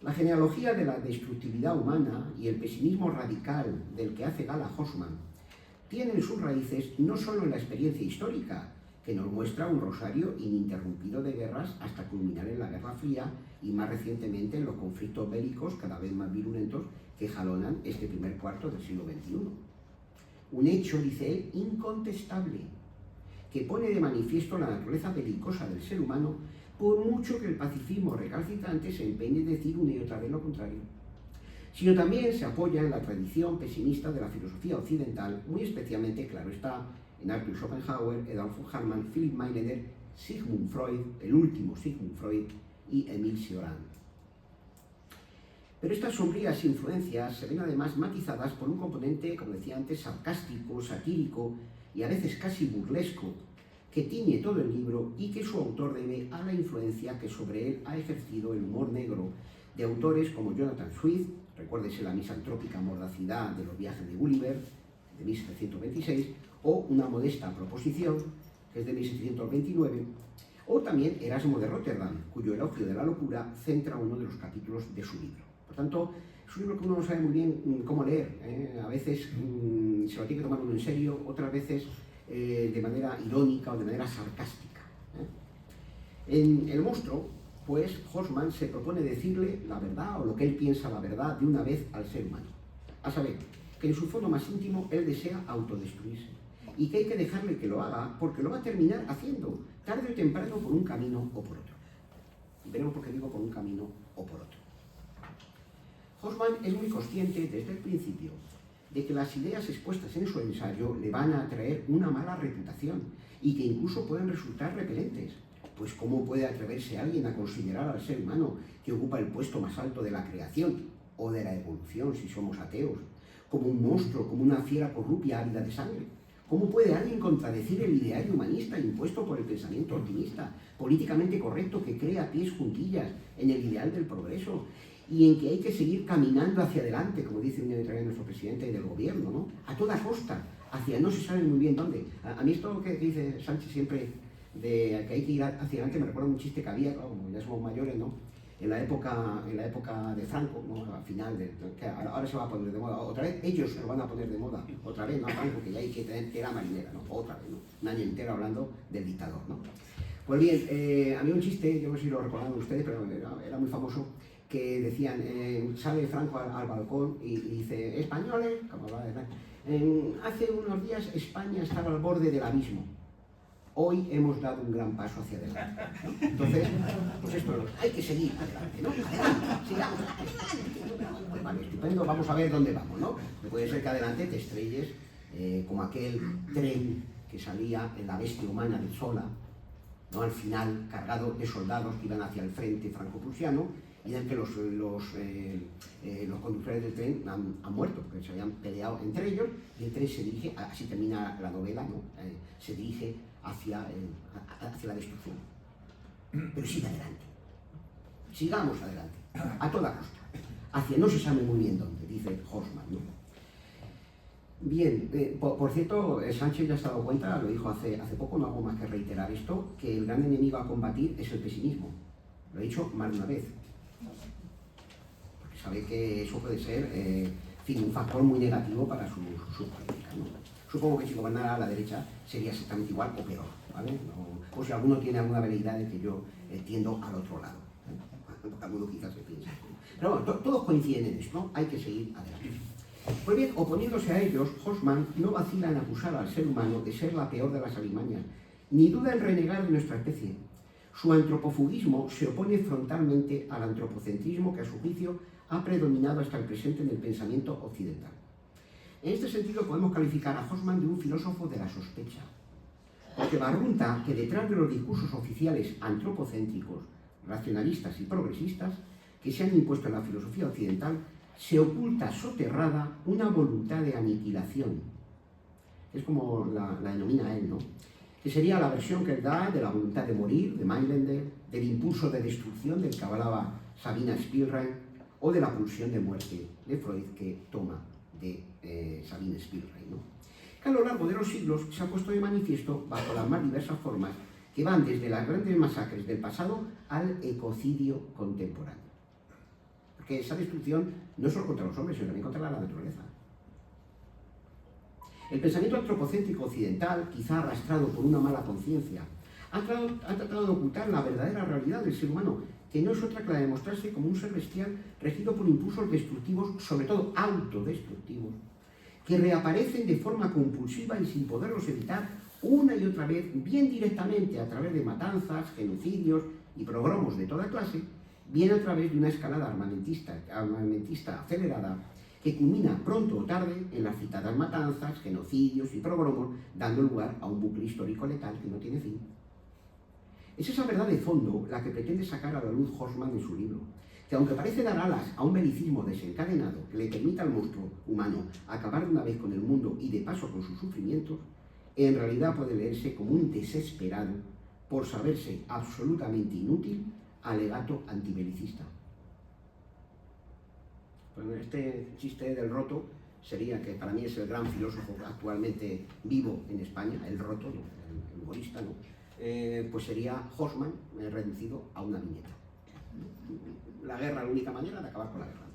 La genealogía de la destructividad humana y el pesimismo radical del que hace gala Horsmann tienen sus raíces no solo en la experiencia histórica, que nos muestra un rosario ininterrumpido de guerras hasta culminar en la Guerra Fría y más recientemente en los conflictos bélicos cada vez más virulentos que jalonan este primer cuarto del siglo XXI. Un hecho, dice él, incontestable, que pone de manifiesto la naturaleza belicosa del ser humano, por mucho que el pacifismo recalcitrante se empeñe en decir una y otra vez lo contrario. Sino también se apoya en la tradición pesimista de la filosofía occidental, muy especialmente, claro está, en Arthur Schopenhauer, Adolfo Hartmann, Philipp Meitner, Sigmund Freud, el último Sigmund Freud y Émile Cioran. Pero estas sombrías influencias se ven además matizadas por un componente, como decía antes, sarcástico, satírico y a veces casi burlesco, que tiñe todo el libro y que su autor debe a la influencia que sobre él ha ejercido el humor negro de autores como Jonathan Swift, recuérdese la misantrópica mordacidad de los viajes de Gulliver, de 1726, o Una modesta proposición, que es de 1729, o también Erasmo de Rotterdam, cuyo elogio de la locura centra uno de los capítulos de su libro. Por tanto, es un libro que uno no sabe muy bien cómo leer, A veces se lo tiene que tomar uno en serio, otras veces de manera irónica o de manera sarcástica. En El monstruo, pues, Hoffmann se propone decirle la verdad o lo que él piensa la verdad de una vez al ser humano. A saber, que en su fondo más íntimo él desea autodestruirse y que hay que dejarle que lo haga porque lo va a terminar haciendo, tarde o temprano, por un camino o por otro. Y veremos por qué digo por un camino o por otro. Hoffmann es muy consciente desde el principio de que las ideas expuestas en su ensayo le van a traer una mala reputación y que incluso pueden resultar repelentes. Pues ¿cómo puede atreverse alguien a considerar al ser humano que ocupa el puesto más alto de la creación o de la evolución, si somos ateos, como un monstruo, como una fiera corrupia ávida de sangre? ¿Cómo puede alguien contradecir el ideario humanista impuesto por el pensamiento optimista, políticamente correcto, que crea pies juntillas en el ideal del progreso y en que hay que seguir caminando hacia adelante, como dice nuestro presidente del gobierno, ¿no? A toda costa, hacia no se sabe muy bien dónde? A mí esto que dice Sánchez siempre, de que hay que ir hacia adelante, me recuerda un chiste que había, como ya somos mayores, ¿no? En la época de Franco, ¿no? Al final, que ahora se va a poner de moda otra vez, ellos lo van a poner de moda otra vez, ¿no? Franco, que ya hay que tener tela marinera, ¿no? Otra vez, ¿no? Un año entero hablando del dictador, ¿no? Pues bien, había un chiste, yo no sé si lo recordaron ustedes, pero era muy famoso, que decían, sale Franco al balcón y dice, españoles, como hablaba de Franco, hace unos días España estaba al borde del abismo. Hoy hemos dado un gran paso hacia adelante, ¿no? Entonces, pues esto, hay que seguir adelante, ¿no? Adelante, sigamos adelante. Pues vale, estupendo, vamos a ver dónde vamos, ¿no? Puede ser que adelante te estrelles como aquel tren que salía en la bestia humana del Sola, ¿no? Al final, cargado de soldados que iban hacia el frente franco-prusiano, y en el que los conductores del tren han muerto, porque se habían peleado entre ellos, y el tren se dirige, así termina la novela, ¿no? Se dirige hacia la destrucción. Pero sigue adelante. Sigamos adelante, a toda costa. Hacia no se sabe muy bien dónde, dice Hoffmann, ¿no? Bien, por cierto, Sánchez ya se ha dado cuenta, lo dijo hace poco, no hago más que reiterar esto, que el gran enemigo a combatir es el pesimismo. Lo he dicho más de una vez. Porque sabe que eso puede ser un factor muy negativo para su política, ¿no? Supongo que si gobernara a la derecha sería exactamente igual o peor, ¿vale? O si alguno tiene alguna veleidad de que yo tiendo al otro lado, ¿eh? Alguno quizás se piensa. Pero bueno, todos coinciden en esto, ¿no? Hay que seguir adelante. Pues bien, oponiéndose a ellos, Hoffmann no vacila en acusar al ser humano de ser la peor de las alimañas, ni duda en renegar de nuestra especie. Su antropofugismo se opone frontalmente al antropocentrismo que a su juicio ha predominado hasta el presente en el pensamiento occidental. En este sentido podemos calificar a Hoffmann de un filósofo de la sospecha, porque barrunta que detrás de los discursos oficiales antropocéntricos, racionalistas y progresistas que se han impuesto en la filosofía occidental, se oculta soterrada una voluntad de aniquilación. Es como la denomina él, ¿no? Que sería la versión que él da de la voluntad de morir, de Mailänder, del impulso de destrucción del que hablaba Sabina Spielrein, o de la pulsión de muerte de Freud, que toma de Sabine Spielrein, ¿no? Que a lo largo de los siglos se ha puesto de manifiesto bajo las más diversas formas que van desde las grandes masacres del pasado al ecocidio contemporáneo. Porque esa destrucción no es solo contra los hombres, sino también contra la naturaleza. El pensamiento antropocéntrico occidental, quizá arrastrado por una mala conciencia, ha tratado de ocultar la verdadera realidad del ser humano, que no es otra que la de mostrarse como un ser bestial regido por impulsos destructivos, sobre todo autodestructivos, que reaparecen de forma compulsiva y sin poderlos evitar una y otra vez, bien directamente a través de matanzas, genocidios y progromos de toda clase, bien a través de una escalada armamentista acelerada que culmina pronto o tarde en las citadas matanzas, genocidios y pogromos, dando lugar a un bucle histórico letal que no tiene fin. Es esa verdad de fondo la que pretende sacar a la luz Horsman en su libro, que aunque parece dar alas a un belicismo desencadenado que le permita al monstruo humano acabar de una vez con el mundo y de paso con sus sufrimientos, en realidad puede leerse como un desesperado por saberse absolutamente inútil alegato antibelicista. Bueno, este chiste del Roto sería, que para mí es el gran filósofo actualmente vivo en España, el Roto, ¿no? El humorista, ¿no? Pues sería Horsman reducido a una viñeta. La guerra es la única manera de acabar con la guerra.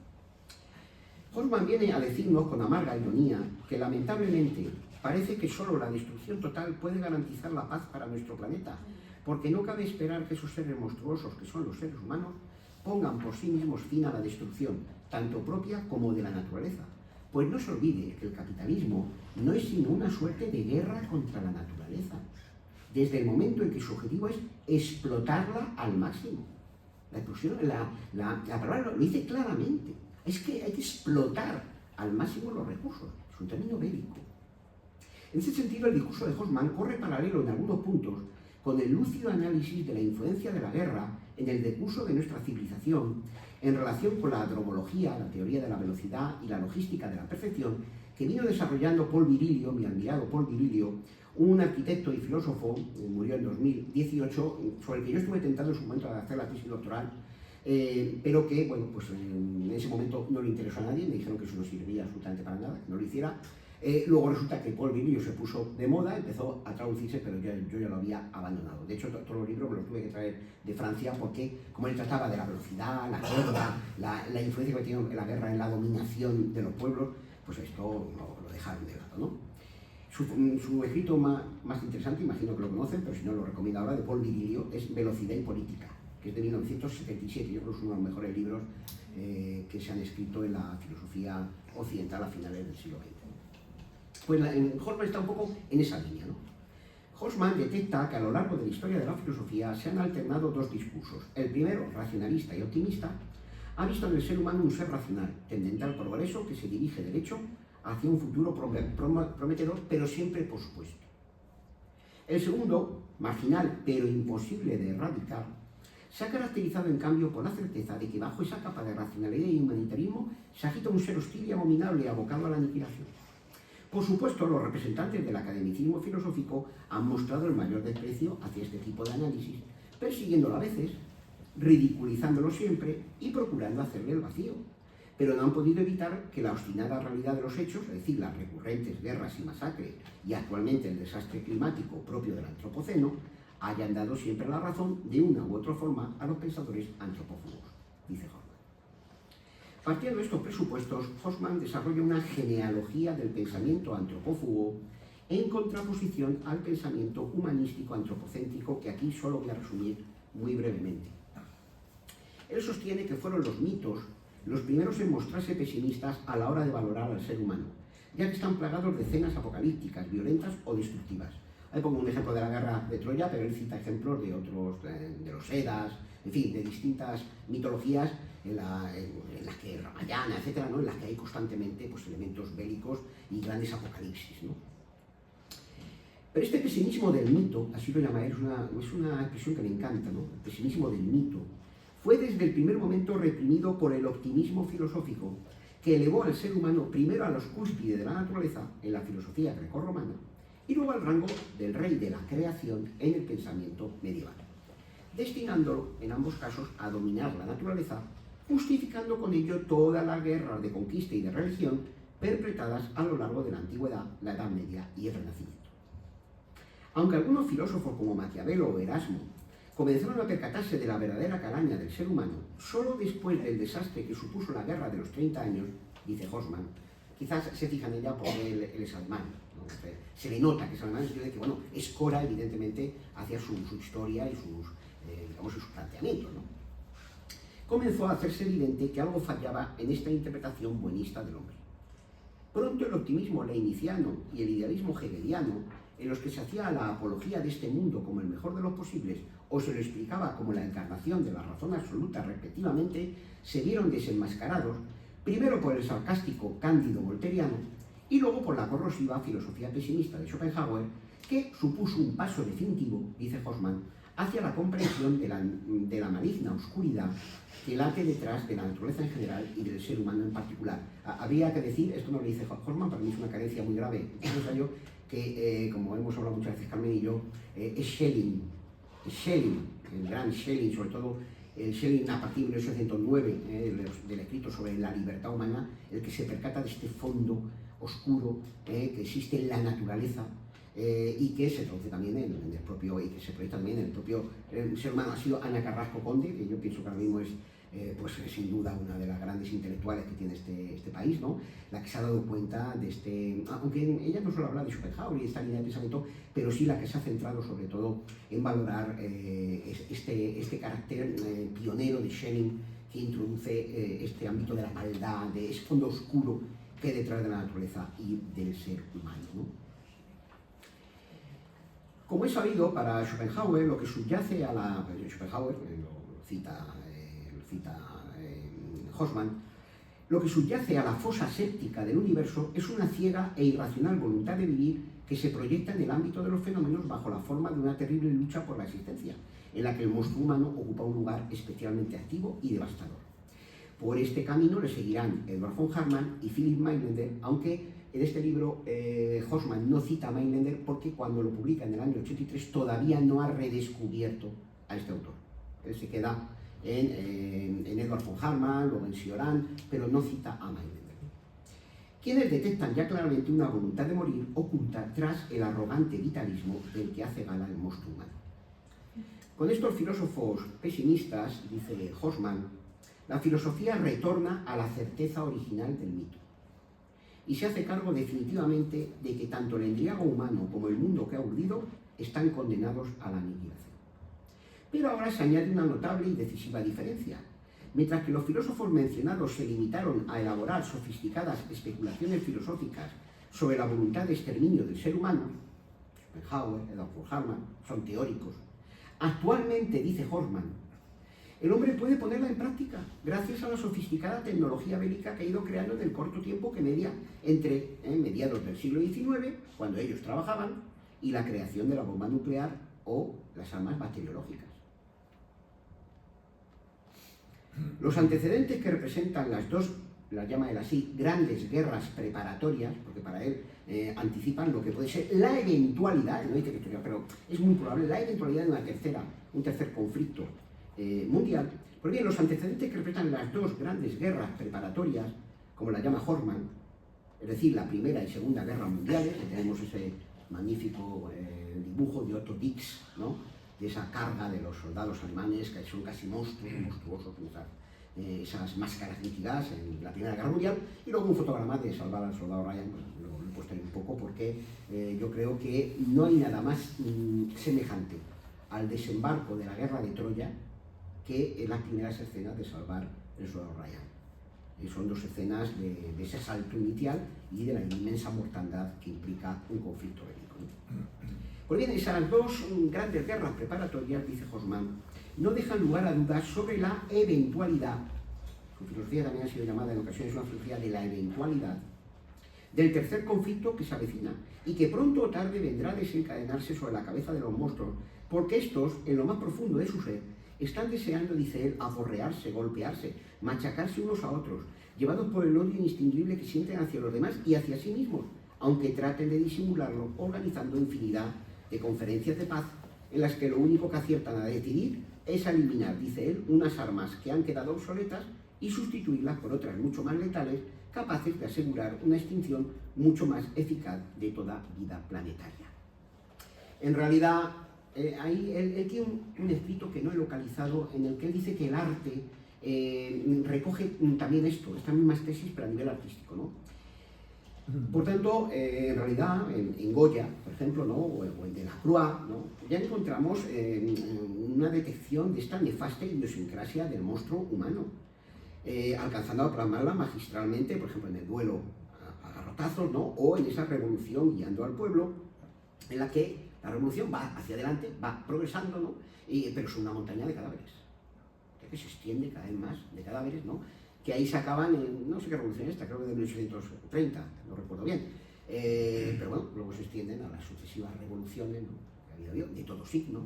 Horsman viene a decirnos con amarga ironía que lamentablemente parece que solo la destrucción total puede garantizar la paz para nuestro planeta, porque no cabe esperar que esos seres monstruosos que son los seres humanos pongan por sí mismos fin a la destrucción, tanto propia como de la naturaleza. Pues no se olvide que el capitalismo no es sino una suerte de guerra contra la naturaleza, desde el momento en que su objetivo es explotarla al máximo. La palabra lo dice claramente, es que hay que explotar al máximo los recursos, es un término bélico. En ese sentido, el discurso de Horsman corre paralelo en algunos puntos con el lúcido análisis de la influencia de la guerra en el decurso de nuestra civilización en relación con la dromología, la teoría de la velocidad y la logística de la perfección que vino desarrollando Paul Virilio, mi admirado Paul Virilio, un arquitecto y filósofo, murió en 2018, sobre el que yo estuve tentado en su momento de hacer la tesis doctoral, pero que, bueno, pues en ese momento no le interesó a nadie, me dijeron que eso no serviría absolutamente para nada, que no lo hiciera. Luego resulta que Paul Virilio se puso de moda, empezó a traducirse, pero yo ya lo había abandonado. De hecho, todos los libros me los tuve que traer de Francia porque, como él trataba de la velocidad, la guerra, la influencia que tiene la guerra en la dominación de los pueblos, pues esto lo dejaron de lado, ¿no? Su escrito más interesante, imagino que lo conocen, pero si no lo recomiendo ahora, de Paul Virilio, es Velocidad y Política, que es de 1977. Yo creo que es uno de los mejores libros que se han escrito en la filosofía occidental a finales del siglo XX. Pues Horsman está un poco en esa línea, ¿no? Horsman detecta que a lo largo de la historia de la filosofía se han alternado dos discursos. El primero, racionalista y optimista, ha visto en el ser humano un ser racional, tendente al progreso que se dirige derecho hacia un futuro prometedor, pero siempre pospuesto. El segundo, marginal pero imposible de erradicar, se ha caracterizado en cambio por la certeza de que bajo esa capa de racionalidad y humanitarismo se agita un ser hostil y abominable abocado a la aniquilación. Por supuesto, los representantes del academicismo filosófico han mostrado el mayor desprecio hacia este tipo de análisis, persiguiéndolo a veces, ridiculizándolo siempre y procurando hacerle el vacío. Pero no han podido evitar que la obstinada realidad de los hechos, es decir, las recurrentes guerras y masacres y actualmente el desastre climático propio del antropoceno, hayan dado siempre la razón de una u otra forma a los pensadores antropófagos, dice Horsman. Partiendo de estos presupuestos, Horsman desarrolla una genealogía del pensamiento antropófago en contraposición al pensamiento humanístico antropocéntrico, que aquí solo voy a resumir muy brevemente. Él sostiene que fueron los mitos los primeros en mostrarse pesimistas a la hora de valorar al ser humano, ya que están plagados de escenas apocalípticas, violentas o destructivas. Ahí pongo un ejemplo de la guerra de Troya, pero él cita ejemplos de otros, de los Edas, en fin, de distintas mitologías en las que Ramayana, etcétera, ¿no? En las que hay constantemente pues, elementos bélicos y grandes apocalipsis, ¿no? Pero este pesimismo del mito, así lo llama él, es una expresión que me encanta, ¿no? El pesimismo del mito fue desde el primer momento reprimido por el optimismo filosófico, que elevó al ser humano primero a los cúspides de la naturaleza en la filosofía grecorromana y luego al rango del rey de la creación en el pensamiento medieval, destinándolo en ambos casos a dominar la naturaleza, justificando con ello todas las guerras de conquista y de religión perpetradas a lo largo de la antigüedad, la Edad Media y el Renacimiento. Aunque algunos filósofos como Maquiavelo o Erasmo comenzaron a percatarse de la verdadera calaña del ser humano solo después del desastre que supuso la Guerra de los 30 años, dice Horsman, quizás se fijan en ella porque él es alemán, ¿no? Se le nota que es alemán en el sentido de que, bueno, escora evidentemente hacia su historia y sus planteamientos, ¿no? Comenzó a hacerse evidente que algo fallaba en esta interpretación buenista del hombre. Pronto el optimismo leiniciano y el idealismo hegeliano, en los que se hacía la apología de este mundo como el mejor de los posibles o se lo explicaba como la encarnación de la razón absoluta respectivamente, se vieron desenmascarados primero por el sarcástico cándido volteriano y luego por la corrosiva filosofía pesimista de Schopenhauer, que supuso un paso definitivo, dice Hoffmann, hacia la comprensión de la maligna oscuridad que late detrás de la naturaleza en general y del ser humano en particular. Habría que decir, esto no lo dice Hoffmann, para mí es una carencia muy grave, pienso yo, que como hemos hablado muchas veces Carmen y yo, es Schelling, el gran Schelling, sobre todo el Schelling a partir de 1809, del escrito sobre la libertad humana, el que se percata de este fondo oscuro que existe en la naturaleza, y que se traduce también en el propio, y que se proyecta también en el propio ser humano. Ha sido Ana Carrasco Conde, que yo pienso que ahora mismo es pues sin duda una de las grandes intelectuales que tiene este país, ¿no? La que se ha dado cuenta de este, aunque ella no solo habla de Schopenhauer y esta línea de pensamiento, pero sí la que se ha centrado sobre todo en valorar este carácter pionero de Schelling, que introduce este ámbito de la maldad, de ese fondo oscuro que hay detrás de la naturaleza y del ser humano, ¿no? Como es sabido, para Schopenhauer lo que subyace a la... Schopenhauer lo cita Hoffmann, lo que subyace a la fosa séptica del universo es una ciega e irracional voluntad de vivir que se proyecta en el ámbito de los fenómenos bajo la forma de una terrible lucha por la existencia, en la que el monstruo humano ocupa un lugar especialmente activo y devastador. Por este camino le seguirán Edward von Hartmann y Philipp Mayländer, aunque en este libro Hoffmann no cita a Mayländer porque cuando lo publica en el año 83 todavía no ha redescubierto a este autor. Él se queda en Edward von Hartmann, luego en Cioran, pero no cita a Mayländer. Quienes detectan ya claramente una voluntad de morir oculta tras el arrogante vitalismo del que hace gala el monstruo humano. Con estos filósofos pesimistas, dice Hoffmann, la filosofía retorna a la certeza original del mito y se hace cargo definitivamente de que tanto el embriago humano como el mundo que ha urdido están condenados a la aniquilación. Pero ahora se añade una notable y decisiva diferencia. Mientras que los filósofos mencionados se limitaron a elaborar sofisticadas especulaciones filosóficas sobre la voluntad de exterminio del ser humano, Schopenhauer, Edward von Hartmann, son teóricos, actualmente, dice Hoffmann, el hombre puede ponerla en práctica gracias a la sofisticada tecnología bélica que ha ido creando en el corto tiempo que media entre mediados del siglo XIX, cuando ellos trabajaban, y la creación de la bomba nuclear o las armas bacteriológicas. Los antecedentes que representan las dos, las llama él así, grandes guerras preparatorias, porque para él anticipan lo que puede ser la eventualidad, no dice que esto, pero es muy probable, la eventualidad de un tercer conflicto mundial. Pues bien, los antecedentes que representan las dos grandes guerras preparatorias, como la llama Hoffmann, es decir, la Primera y Segunda Guerra Mundiales, que tenemos ese magnífico dibujo de Otto Dix, ¿no?, de esa carga de los soldados alemanes, que son casi monstruosos, esas máscaras nítidas en la Primera Guerra Mundial, y luego un fotograma de salvar al soldado Ryan. Pues lo he puesto ahí un poco porque yo creo que no hay nada más semejante al desembarco de la Guerra de Troya que en las primeras escenas de salvar el soldado Ryan. Son dos escenas de ese salto inicial y de la inmensa mortandad que implica un conflicto bélico, ¿no? Pues bien, esas dos grandes guerras preparatorias, dice Hoffmann, no dejan lugar a dudas sobre la eventualidad, su filosofía también ha sido llamada en ocasiones una filosofía de la eventualidad, del tercer conflicto que se avecina y que pronto o tarde vendrá a desencadenarse sobre la cabeza de los monstruos, porque estos, en lo más profundo de su ser, están deseando, dice él, aporrearse, golpearse, machacarse unos a otros, llevados por el odio inextinguible que sienten hacia los demás y hacia sí mismos, aunque traten de disimularlo organizando infinidad de conferencias de paz en las que lo único que aciertan a decidir es eliminar, dice él, unas armas que han quedado obsoletas y sustituirlas por otras mucho más letales, capaces de asegurar una extinción mucho más eficaz de toda vida planetaria. En realidad, él tiene un escrito que no he localizado, en el que él dice que el arte recoge también esto, estas mismas tesis, pero a nivel artístico, ¿no? Por tanto, en realidad, en Goya, por ejemplo, ¿no?, o en Delacroix, ¿no?, ya encontramos una detección de esta nefasta idiosincrasia del monstruo humano, alcanzando a plasmarla magistralmente, por ejemplo, en el duelo a garrotazos, ¿no?, o en esa revolución guiando al pueblo, en la que la revolución va hacia adelante, va progresando, ¿no?, pero es una montaña de cadáveres, que se extiende cada vez más de cadáveres, ¿no?, que ahí se acaban en, no sé qué revolución es esta, creo que de 1830, no recuerdo bien. Pero bueno, luego se extienden a las sucesivas revoluciones, ¿no?, que ha habido de todo signo.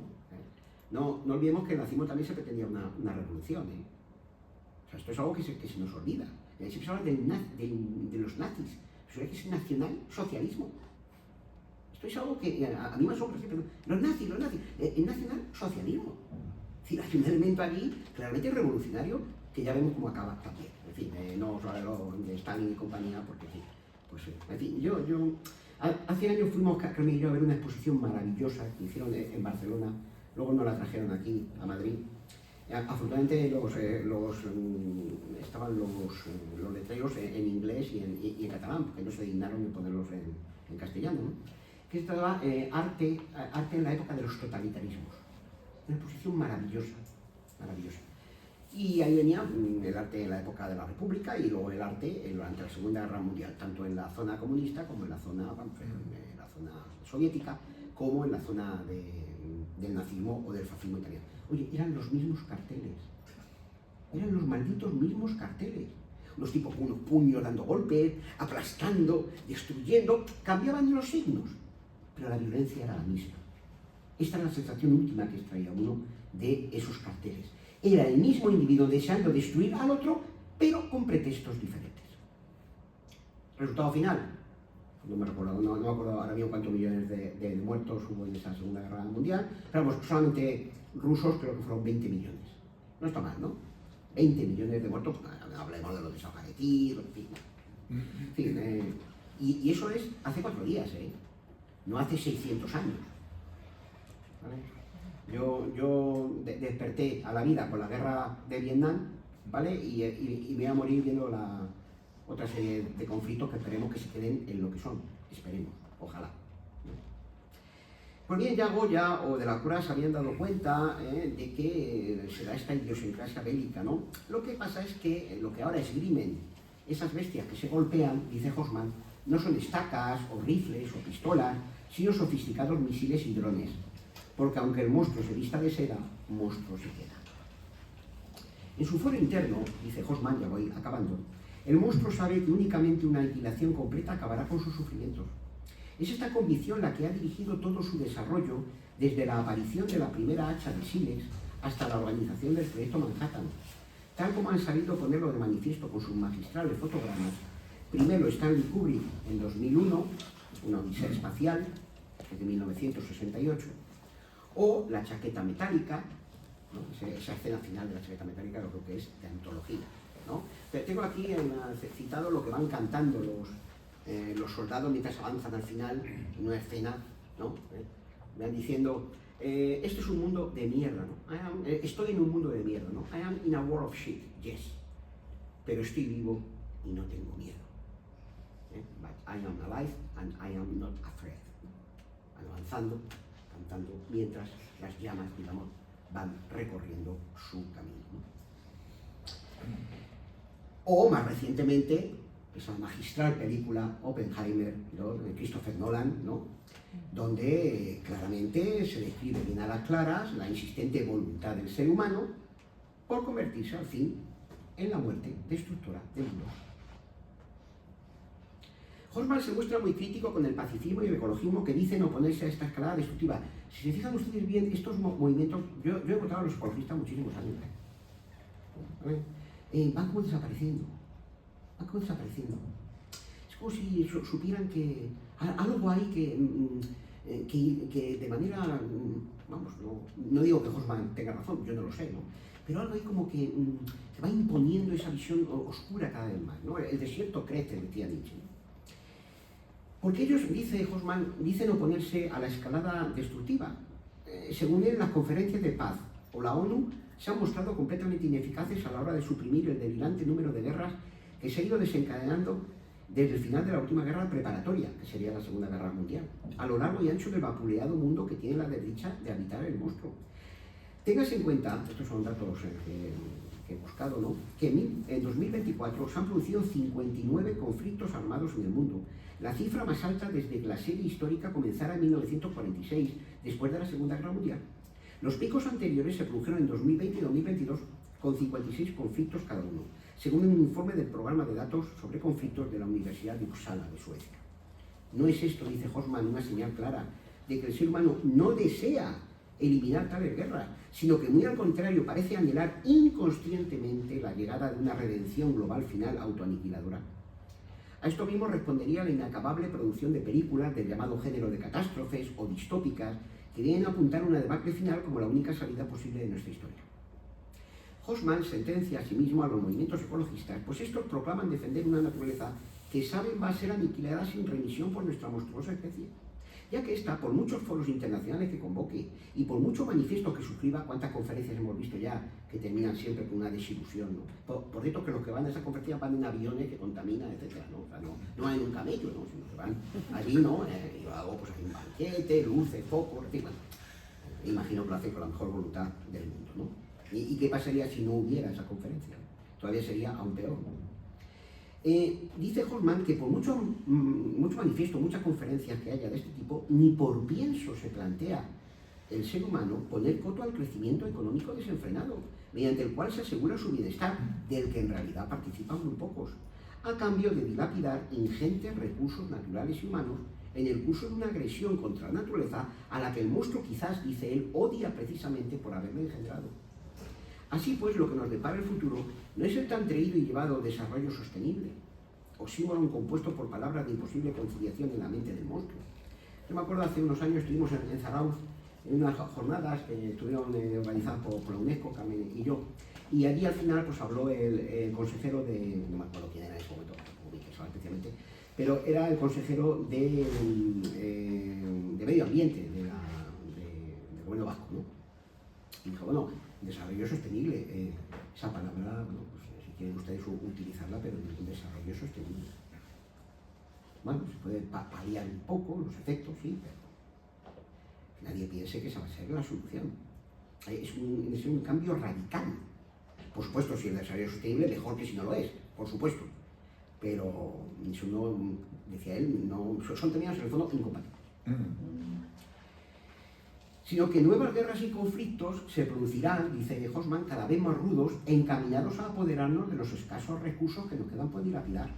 No olvidemos que en el nazismo también se pretendía una revolución. O sea, esto es algo que se nos olvida. Siempre se habla de los nazis. Eso es que es nacional-socialismo. Esto es algo que a mí me asombra siempre. Los nazis, el nacional-socialismo. Es decir, hay un elemento allí claramente revolucionario que ya vemos cómo acaba también. En fin, no os hablo de Stalin y compañía, porque sí. Pues, en fin, hace años fuimos, Carmen y yo, a ver una exposición maravillosa que hicieron en Barcelona. Luego nos la trajeron aquí, a Madrid. Afortunadamente estaban los letreros en inglés y en catalán, porque no se dignaron en ponerlos en castellano, ¿no? Que estaba arte en la época de los totalitarismos. Una exposición maravillosa, maravillosa. Y ahí venía el arte en la época de la República y luego el arte durante la Segunda Guerra Mundial, tanto en la zona comunista como en la zona soviética, como en la zona del nazismo o del fascismo italiano. Oye, eran los mismos carteles, eran los malditos mismos carteles. Unos tipos con unos puños dando golpes, aplastando, destruyendo, cambiaban los signos, pero la violencia era la misma. Esta es la sensación última que extraía uno de esos carteles. Era el mismo individuo deseando destruir al otro, pero con pretextos diferentes. Resultado final, no me acuerdo ahora mismo cuántos millones de muertos hubo en esa Segunda Guerra Mundial, pero vamos, solamente rusos creo que fueron 20 millones. No está mal, ¿no? 20 millones de muertos, hablemos de los desaparecidos, en fin. Y eso es hace 4 días, no hace 600 años. ¿Vale? Yo desperté a la vida con la guerra de Vietnam, ¿vale? Y me voy a morir viendo otra serie de conflictos que esperemos que se queden en lo que son. Esperemos, ojalá. Pues bien, ya Goya o de la Cura se habían dado cuenta de que se da esta idiosincrasia bélica, ¿no? Lo que pasa es que lo que ahora esgrimen esas bestias que se golpean, dice Hoffmann, no son estacas o rifles o pistolas, sino sofisticados misiles y drones. Porque aunque el monstruo se vista de seda, monstruo se queda. En su foro interno, dice Hoffmann, ya voy acabando, el monstruo sabe que únicamente una aniquilación completa acabará con sus sufrimientos. Es esta convicción la que ha dirigido todo su desarrollo desde la aparición de la primera hacha de Silex hasta la organización del proyecto Manhattan. Tal como han sabido ponerlo de manifiesto con sus magistrales fotogramas, primero Stanley Kubrick en 2001, una odisea espacial, que es de 1968, o la chaqueta metálica, ¿no? Esa escena final de la chaqueta metálica lo creo que es de antología, ¿no? Pero tengo aquí citado lo que van cantando los soldados mientras avanzan al final en una escena, ¿no? Van diciendo, esto es un mundo de mierda, ¿no? Estoy en un mundo de mierda, ¿no? I am in a world of shit, yes. Pero estoy vivo y no tengo miedo. But I am alive and I am not afraid. Van avanzando, cantando, mientras las llamas, digamos, van recorriendo su camino, ¿no? O más recientemente, esa magistral película Oppenheimer, ¿no?, de Christopher Nolan, ¿no?, donde claramente se describe bien a las claras la insistente voluntad del ser humano por convertirse al fin en la muerte destructora del mundo. Hoffmann se muestra muy crítico con el pacifismo y el ecologismo que dicen oponerse a esta escalada destructiva. Si se fijan ustedes bien, estos movimientos, yo he encontrado a los ecologistas muchísimos años, van como desapareciendo. Van como desapareciendo. Es como si supieran que algo hay que de manera, vamos, no digo que Hoffmann tenga razón, yo no lo sé, ¿no? Pero algo ahí como que se va imponiendo esa visión oscura cada vez más, ¿no? El desierto crece, decía Nietzsche, ¿no? Porque ellos, dice Hoffmann, dicen oponerse a la escalada destructiva. Según él, las conferencias de paz o la ONU se han mostrado completamente ineficaces a la hora de suprimir el delirante número de guerras que se ha ido desencadenando desde el final de la última guerra preparatoria, que sería la Segunda Guerra Mundial, a lo largo y ancho del vapuleado mundo que tiene la desdicha de habitar el monstruo. Téngase en cuenta, estos son datos que he buscado, ¿no?, que en 2024 se han producido 59 conflictos armados en el mundo, la cifra más alta desde que la serie histórica comenzara en 1946, después de la Segunda Guerra Mundial. Los picos anteriores se produjeron en 2020 y 2022, con 56 conflictos cada uno. según un informe del programa de datos sobre conflictos de la Universidad de Uppsala de Suecia. No es esto, dice Hoffman, una señal clara de que el ser humano no desea eliminar tales guerras, sino que muy al contrario parece anhelar inconscientemente la llegada de una redención global final autoaniquiladora. A esto mismo respondería la inacabable producción de películas del llamado género de catástrofes o distópicas que vienen a apuntar a una debacle final como la única salida posible de nuestra historia. Hoffman sentencia asimismo a los movimientos ecologistas, pues estos proclaman defender una naturaleza que saben va a ser aniquilada sin remisión por nuestra monstruosa especie, ya que ésta, por muchos foros internacionales que convoque y por muchos manifiestos que suscriba, cuántas conferencias hemos visto ya que terminan siempre con una desilusión, ¿no? Por cierto, que los que van a esa conferencia van en aviones que contaminan, etcétera, ¿no? O sea, no en un camello, ¿no? Sino que van allí, ¿no? Y luego pues hay un banquete, luces, focos, en fin, bueno, imagino que lo hacen con la mejor voluntad del mundo, ¿no? ¿Y qué pasaría si no hubiera esa conferencia? Todavía sería aún peor, ¿no? Dice Hoffman que por mucho manifiesto, muchas conferencias que haya de este tipo, ni por pienso se plantea el ser humano poner coto al crecimiento económico desenfrenado, mediante el cual se asegura su bienestar, del que en realidad participan muy pocos, a cambio de dilapidar ingentes recursos naturales y humanos en el curso de una agresión contra la naturaleza a la que el monstruo quizás, dice él, odia precisamente por haberla engendrado. Así pues, lo que nos depara el futuro no es el tan creído y llevado desarrollo sostenible, oxímoron compuesto por palabras de imposible conciliación en la mente del monstruo. Yo me acuerdo hace unos años estuvimos en Zarauz en unas jornadas que estuvieron organizadas por la UNESCO, Carmen y yo, y allí al final pues habló el consejero de, no me acuerdo quién era en ese momento, especialmente, pero era el consejero de Medio Ambiente del gobierno vasco, ¿no? Y dijo, bueno, desarrollo sostenible, esa palabra, bueno, pues si quieren ustedes utilizarla, pero un desarrollo sostenible. Bueno, se puede paliar un poco los efectos, sí, pero nadie piense que esa va a ser la solución. Es un cambio radical. Por supuesto, si el desarrollo sostenible, mejor que si no lo es, por supuesto. Pero eso no, decía él, no, son términos en el fondo incompatibles. Sino que nuevas guerras y conflictos se producirán, dice Hoffman, cada vez más rudos, encaminados a apoderarnos de los escasos recursos que nos quedan por dilapidar.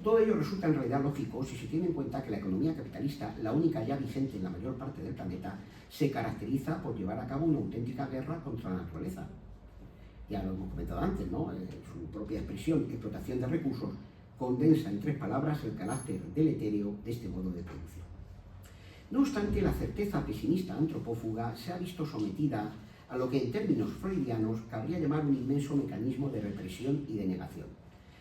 Todo ello resulta en realidad lógico si se tiene en cuenta que la economía capitalista, la única ya vigente en la mayor parte del planeta, se caracteriza por llevar a cabo una auténtica guerra contra la naturaleza. Ya lo hemos comentado antes, ¿no? Su propia expresión, explotación de recursos, condensa en 3 palabras el carácter deletérea de este modo de producción. No obstante, la certeza pesimista antropófuga se ha visto sometida a lo que en términos freudianos cabría llamar un inmenso mecanismo de represión y de negación,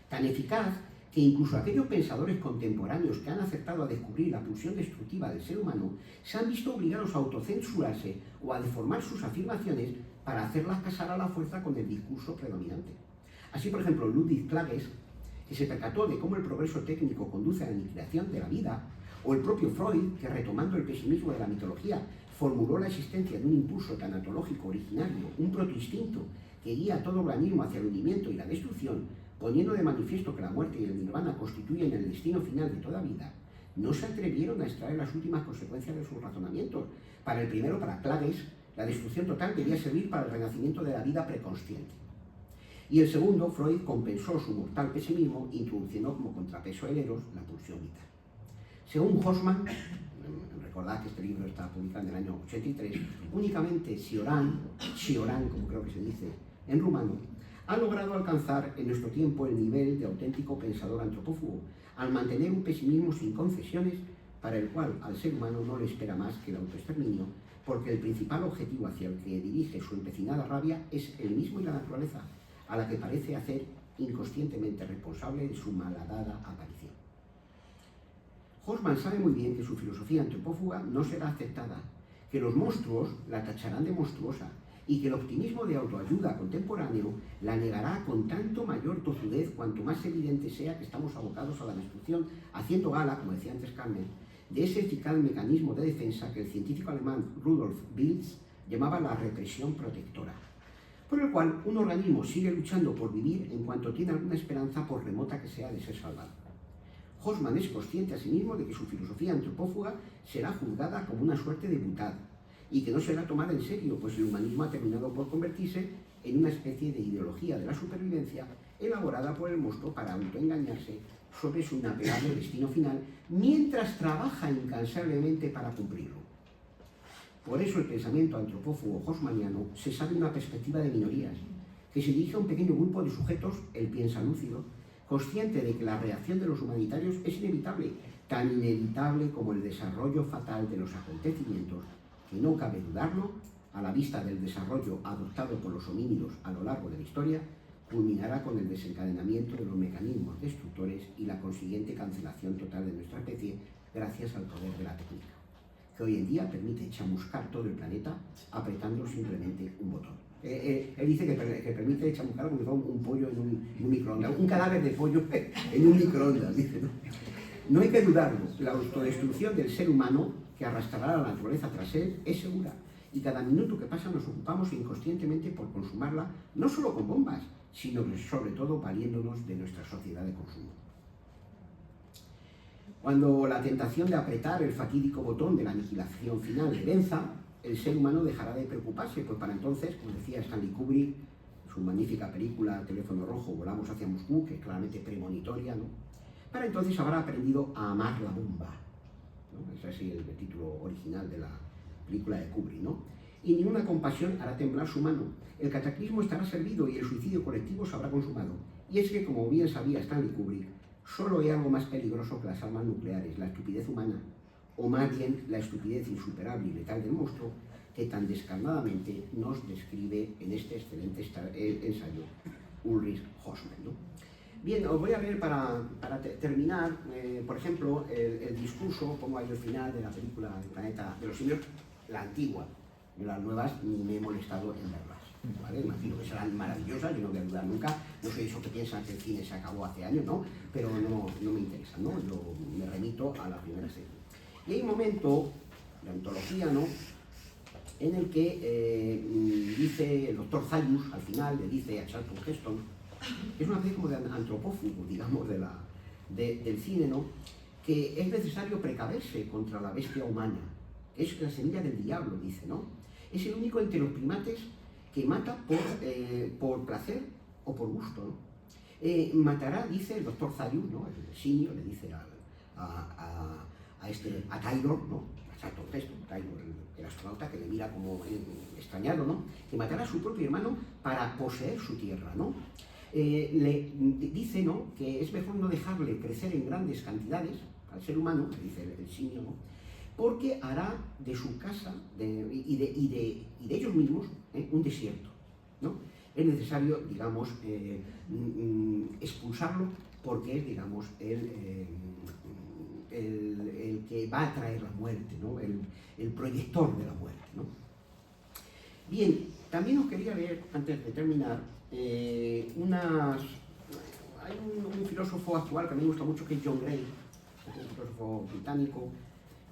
tan eficaz que incluso aquellos pensadores contemporáneos que han acertado a descubrir la pulsión destructiva del ser humano se han visto obligados a autocensurarse o a deformar sus afirmaciones para hacerlas casar a la fuerza con el discurso predominante. Así, por ejemplo, Ludwig Klages, que se percató de cómo el progreso técnico conduce a la aniquilación de la vida, o el propio Freud, que retomando el pesimismo de la mitología, formuló la existencia de un impulso tanatológico originario, un protoinstinto que guía a todo organismo hacia el hundimiento y la destrucción, poniendo de manifiesto que la muerte y el nirvana constituyen el destino final de toda vida, no se atrevieron a extraer las últimas consecuencias de sus razonamientos. Para el primero, para Klages, la destrucción total debía servir para el renacimiento de la vida preconsciente. Y el segundo, Freud, compensó su mortal pesimismo introduciendo como contrapeso el eros la pulsión vital. Según Hoffman, recordad que este libro está publicado en el año 83, únicamente Cioran, como creo que se dice en rumano, ha logrado alcanzar en nuestro tiempo el nivel de auténtico pensador antropófago, al mantener un pesimismo sin concesiones, para el cual al ser humano no le espera más que el autoexterminio, porque el principal objetivo hacia el que dirige su empecinada rabia es el mismo y la naturaleza, a la que parece hacer inconscientemente responsable de su malhadada aparición. Hoffman sabe muy bien que su filosofía antropófaga no será aceptada, que los monstruos la tacharán de monstruosa y que el optimismo de autoayuda contemporáneo la negará con tanto mayor tozudez cuanto más evidente sea que estamos abocados a la destrucción, haciendo gala, como decía antes Carmen, de ese eficaz mecanismo de defensa que el científico alemán Rudolf Biltz llamaba la represión protectora, por el cual un organismo sigue luchando por vivir en cuanto tiene alguna esperanza, por remota que sea, de ser salvado. Hoffman es consciente asimismo de que su filosofía antropófaga será juzgada como una suerte de butad y que no será tomada en serio, pues el humanismo ha terminado por convertirse en una especie de ideología de la supervivencia elaborada por el monstruo para autoengañarse sobre su inapelable destino final, mientras trabaja incansablemente para cumplirlo. Por eso el pensamiento antropófago haussmanniano se sabe una perspectiva de minorías, que se dirige a un pequeño grupo de sujetos, él piensa lúcido, consciente de que la reacción de los humanitarios es inevitable, tan inevitable como el desarrollo fatal de los acontecimientos, que no cabe dudarlo, a la vista del desarrollo adoptado por los homínidos a lo largo de la historia, culminará con el desencadenamiento de los mecanismos destructores y la consiguiente cancelación total de nuestra especie gracias al poder de la técnica, que hoy en día permite chamuscar todo el planeta apretando simplemente un botón. Él dice que permite chamuscar como si fuera un pollo en un microondas, un cadáver de pollo en un microondas, dice, ¿no? No hay que dudarlo, la autodestrucción del ser humano que arrastrará a la naturaleza tras él es segura, y cada minuto que pasa nos ocupamos inconscientemente por consumarla, no solo con bombas, sino sobre todo valiéndonos de nuestra sociedad de consumo. Cuando la tentación de apretar el fatídico botón de la aniquilación final le venza, el ser humano dejará de preocuparse, pues para entonces, como decía Stanley Kubrick, su magnífica película Teléfono Rojo, Volamos hacia Moscú, que es claramente premonitoria, ¿no? Para entonces habrá aprendido a amar la bomba, ¿no? Ese es así el título original de la película de Kubrick, ¿no? Y ninguna compasión hará temblar su mano. El cataclismo estará servido y el suicidio colectivo se habrá consumado. Y es que, como bien sabía Stanley Kubrick, solo hay algo más peligroso que las armas nucleares, la estupidez humana, o más bien la estupidez insuperable y letal del monstruo que tan descarnadamente nos describe en este excelente ensayo Ulrich Haussmann, ¿no? Bien, os voy a leer para terminar, por ejemplo, el discurso, pongo ahí el final de la película El planeta de los simios, la antigua. Las nuevas ni me he molestado en verlas, ¿vale? Imagino que serán maravillosas, yo no voy a dudar nunca, no soy eso que piensan que el cine se acabó hace años, ¿no? Pero no me interesa, ¿no? Yo me remito a la primera serie. Y hay un momento de antología, ¿no?, en el que dice el doctor Zayus, al final, le dice a Charlton Heston, que es una especie como de antropófago, digamos, del cine, ¿no?, que es necesario precaverse contra la bestia humana, que es la semilla del diablo, dice, ¿no? Es el único entre los primates que mata por placer o por gusto, ¿no? Matará, dice el doctor Zayus, ¿no?, el simio, le dice a Taylor, ¿no?, a Charlton Heston, Taylor, el astronauta, que le mira como extrañado, ¿no?, que matará a su propio hermano para poseer su tierra, ¿no? Le dice, ¿no?, que es mejor no dejarle crecer en grandes cantidades al ser humano, le dice el simio, ¿no?, porque hará de su casa y de ellos mismos un desierto, ¿no? Es necesario, digamos, expulsarlo porque es, digamos, el que va a traer la muerte, ¿no?, el proyector de la muerte, ¿no? Bien, también os quería leer, antes de terminar, hay un filósofo actual que a mí me gusta mucho, que es John Gray, un filósofo británico,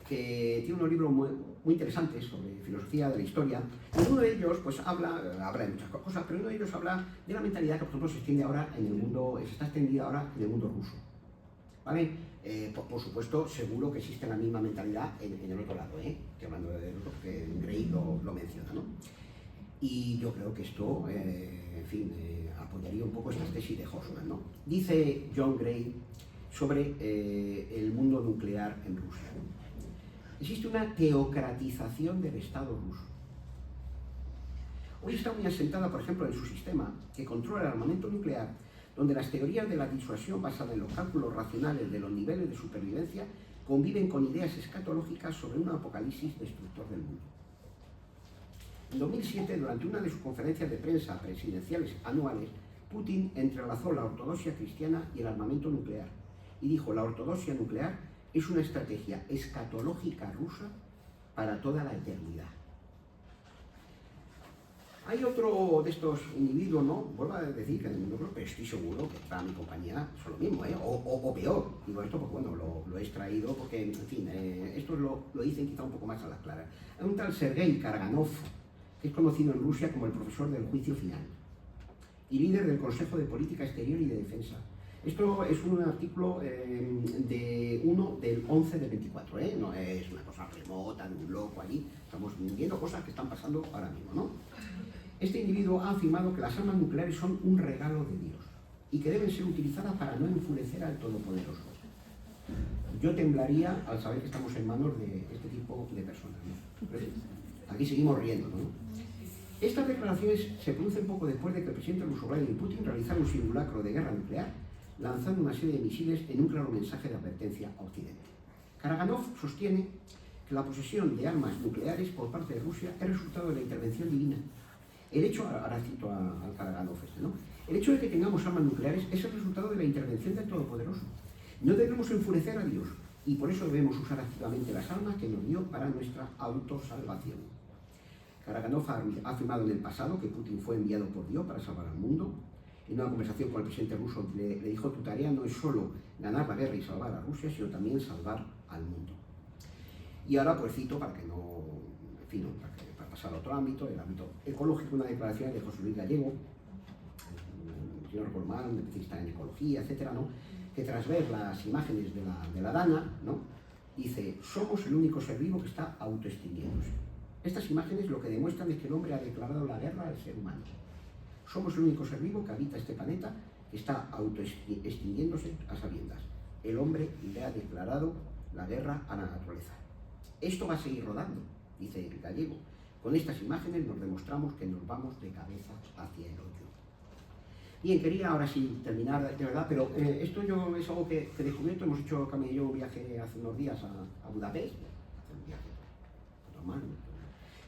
que tiene unos libros muy interesantes sobre filosofía de la historia. Y uno de ellos, pues, habla de muchas cosas, pero uno de ellos habla de la mentalidad que, por ejemplo, se extiende ahora en el mundo, se está extendida ahora en el mundo ruso, ¿vale? Por supuesto, seguro que existe la misma mentalidad en el otro lado, estoy hablando del otro porque Gray lo menciona, ¿no? Y yo creo que esto, en fin, apoyaría un poco esta tesis de Haussmann, ¿no? Dice John Gray sobre el mundo nuclear en Rusia, ¿no? Existe una teocratización del Estado ruso. Hoy está muy asentada, por ejemplo, en su sistema, que controla el armamento nuclear, donde las teorías de la disuasión basadas en los cálculos racionales de los niveles de supervivencia conviven con ideas escatológicas sobre un apocalipsis destructor del mundo. En 2007, durante una de sus conferencias de prensa presidenciales anuales, Putin entrelazó la ortodoxia cristiana y el armamento nuclear, y dijo: la ortodoxia nuclear es una estrategia escatológica rusa para toda la eternidad. Hay otro de estos individuos, ¿no? Vuelvo a decir que en el mundo, pero estoy seguro que para mi compañía son lo mismo, o peor. Digo esto porque, bueno, lo he extraído porque, en fin, esto lo dicen quizá un poco más a las claras. Hay un tal Sergei Karganov, que es conocido en Rusia como el profesor del juicio final y líder del Consejo de Política Exterior y de Defensa. Esto es un artículo del 11 de 24, no es una cosa remota, de un loco allí, estamos viendo cosas que están pasando ahora mismo, ¿no? Este individuo ha afirmado que las armas nucleares son un regalo de Dios. y que deben ser utilizadas para no enfurecer al Todopoderoso. Yo temblaría al saber que estamos en manos de este tipo de personas, ¿no? Aquí seguimos riendo, ¿no? Estas declaraciones se producen poco después de que el presidente ruso Vladimir Putin realizara un simulacro de guerra nuclear, lanzando una serie de misiles en un claro mensaje de advertencia a Occidente. Karaganov sostiene que la posesión de armas nucleares por parte de Rusia es resultado de la intervención divina. El hecho, ahora cito al Karaganov ¿no? El hecho de que tengamos armas nucleares es el resultado de la intervención del Todopoderoso. No debemos enfurecer a Dios y por eso debemos usar activamente las armas que nos dio para nuestra autosalvación. Karaganov ha afirmado en el pasado que Putin fue enviado por Dios para salvar al mundo. En una conversación con el presidente ruso le dijo: tu tarea no es solo ganar la guerra y salvar a Rusia, sino también salvar al mundo. Y ahora pues cito, para que no, en fin, para pasar a otro ámbito, el ámbito ecológico, una declaración de José Luis Gallego, si no recuerdo mal, un especialista en ecología, etcétera, ¿no? Que tras ver las imágenes de la Dana, ¿no? Dice: somos el único ser vivo que está autoextinguiéndose. Estas imágenes lo que demuestran es que el hombre ha declarado la guerra al ser humano. Somos el único ser vivo que habita este planeta que está autoextinguiéndose a sabiendas. El hombre le ha declarado la guerra a la naturaleza. Esto va a seguir rodando, dice el Gallego. Con estas imágenes nos demostramos que nos vamos de cabeza hacia el hoyo. Bien, quería ahora sí terminar de verdad, pero esto yo es algo que he descubierto. Hemos hecho, Camila y yo, un viaje hace unos días a Budapest, un viaje normal, ¿no?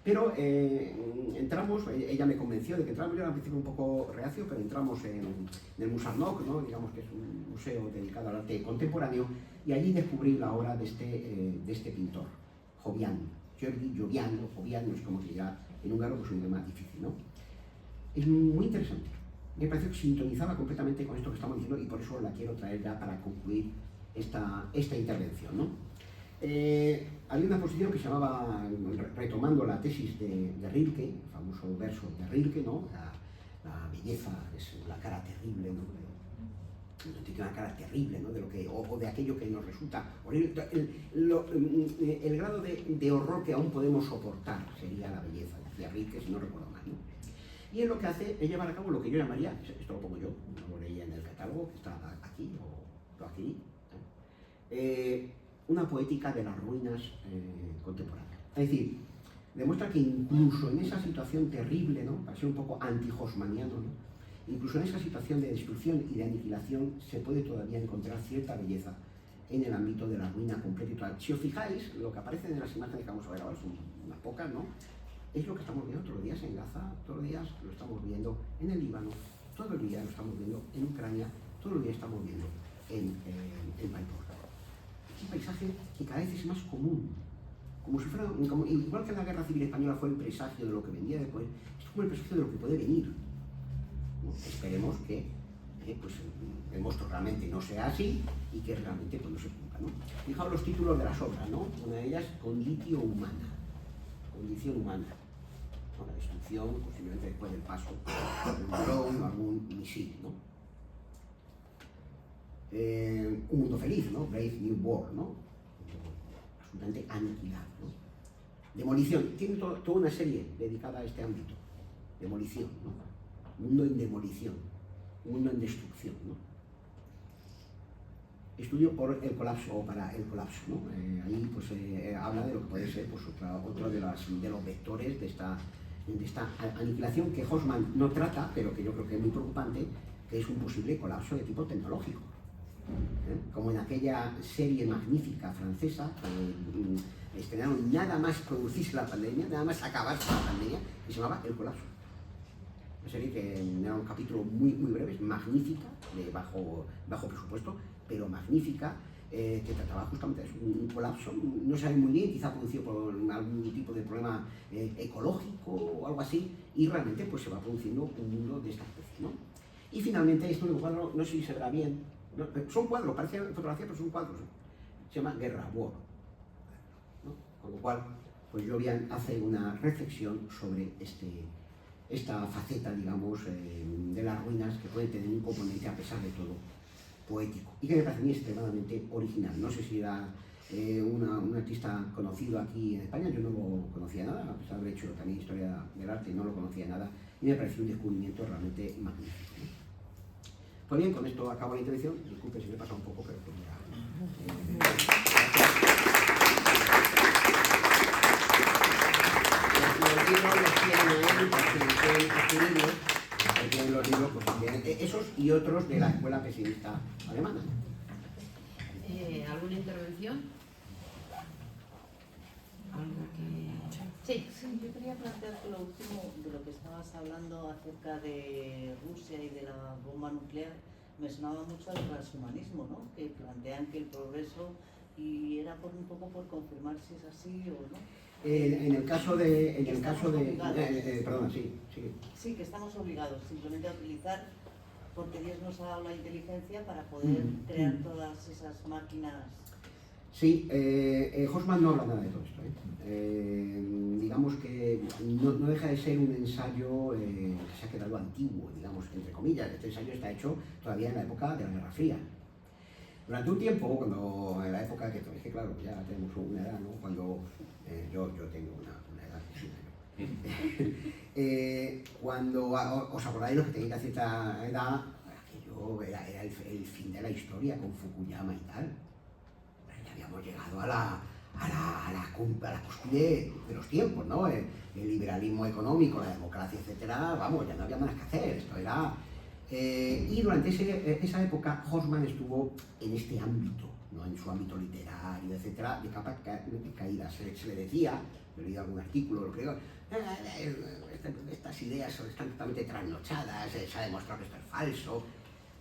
Pero entramos, ella me convenció de que entramos, yo al principio un poco reacio, pero entramos en el Musarnok, ¿no? Digamos que es un museo dedicado al arte contemporáneo, y allí descubrí la obra de este pintor, Jovian, György Jovian, o Jovian, no sé cómo se dirá en húngaro, pues es un idioma difícil, ¿no? Es muy interesante. Me pareció que sintonizaba completamente con esto que estamos diciendo y por eso la quiero traer ya para concluir esta intervención, ¿no? Había una exposición que se llamaba, retomando la tesis de Rilke, el famoso verso de Rilke, ¿no? La belleza es la cara terrible, ¿no? Tiene una cara terrible, ¿no? O de aquello que nos resulta horrible. El grado de horror que aún podemos soportar sería la belleza, decía Rilke, si no recuerdo mal, ¿no? Y es lo que hace es llevar a cabo lo que yo llamaría, esto lo pongo yo, no lo leía en el catálogo, que está aquí o aquí, una poética de las ruinas contemporáneas. Es decir, demuestra que incluso en esa situación terrible, ¿no? Para ser un poco anti-hosmaniano, ¿no? Incluso en esa situación de destrucción y de aniquilación se puede todavía encontrar cierta belleza en el ámbito de la ruina completa y total. Si os fijáis, lo que aparece en las imágenes que vamos a ver ahora, son unas pocas, ¿no? Es lo que estamos viendo todos los días en Gaza, todos los días lo estamos viendo en el Líbano, todos los días lo estamos viendo en Ucrania, todos los días estamos viendo en Mariupol. Es un paisaje que cada vez es más común, como si fuera, igual que la Guerra Civil Española fue el presagio de lo que vendría después, es como el presagio de lo que puede venir, ¿no? Esperemos que pues, el realmente no sea así y que realmente pues, no se cumpla, ¿no? Fijaos los títulos de las obras, ¿no? Una de ellas, Conditio Humana, condición humana, ¿no? La destrucción, posiblemente después del paso de un dron o algún misil, ¿no? Un mundo feliz, ¿no? Brave New World, ¿no? Absolutamente aniquilado, ¿no? Demolición, tiene toda una serie dedicada a este ámbito. Demolición, ¿no? Mundo en demolición, mundo en destrucción, ¿no? Estudio por el colapso o para el colapso, ¿no? Ahí pues habla de lo que puede ser pues, otro de los vectores de esta aniquilación que Haussmann no trata, pero que yo creo que es muy preocupante, que es un posible colapso de tipo tecnológico. Como en aquella serie magnífica francesa que estrenaron nada más producirse la pandemia, nada más acabarse la pandemia, que se llamaba El Colapso. Una serie que era un capítulo muy breve, magnífica, de bajo presupuesto, pero magnífica, que trataba justamente de un colapso, no se sabe muy bien, quizá producido por algún tipo de problema ecológico o algo así, y realmente pues se va produciendo un mundo de esta especie, ¿no? Y finalmente, esto es un cuadro, no sé si se verá bien, ¿no? Son cuadros, parece fotografía, pero son cuadros, ¿no? Se llama Guerra, War, ¿no? Con lo cual, pues Jovian hace una reflexión sobre esta faceta, digamos, de las ruinas que puede tener un componente, a pesar de todo, poético, y que me parece a mí extremadamente original. No sé si era un artista conocido aquí en España, yo no lo conocía nada, a pesar de haber hecho también historia del arte, no lo conocía nada, y me pareció un descubrimiento realmente magnífico, ¿no? Pues bien, con esto acabo la intervención. Disculpe si me he pasado un poco, pero pues ya. Los libros los tienen ahí, tienen los libros, pues también, esos y otros de la escuela pesimista alemana. ¿Alguna intervención? ¿Algo que...? Sí. Sí, yo quería plantearte lo último de lo que estabas hablando acerca de Rusia y de la bomba nuclear. Me sonaba mucho al transhumanismo, ¿no? Que plantean que el progreso, y era un poco por confirmar si es así o no. En el caso de... Perdona, sí. Sí, que estamos obligados simplemente a utilizar, porque Dios nos ha dado la inteligencia para poder crear todas esas máquinas. Sí, Hobsbawm no habla nada de todo esto. Digamos que no deja de ser un ensayo que se ha quedado antiguo, digamos, entre comillas. Este ensayo está hecho todavía en la época de la Guerra Fría. Durante un tiempo, cuando en la época que claro, ya tenemos una edad, ¿no? Cuando yo tengo una edad de cuando os acordáis los que tenéis cierta edad, aquello era el fin de la historia con Fukuyama y tal. Ya habíamos llegado a la cúspide de los tiempos, ¿no? El liberalismo económico, la democracia, etcétera, vamos, ya no había más que hacer. Esto era... y durante esa época, Hobsbawm estuvo en este ámbito, ¿no? En su ámbito literario, etcétera, de capa caída. Se le decía, he leído algún artículo, lo que digo, estas ideas están totalmente trasnochadas, se ha demostrado que esto es falso.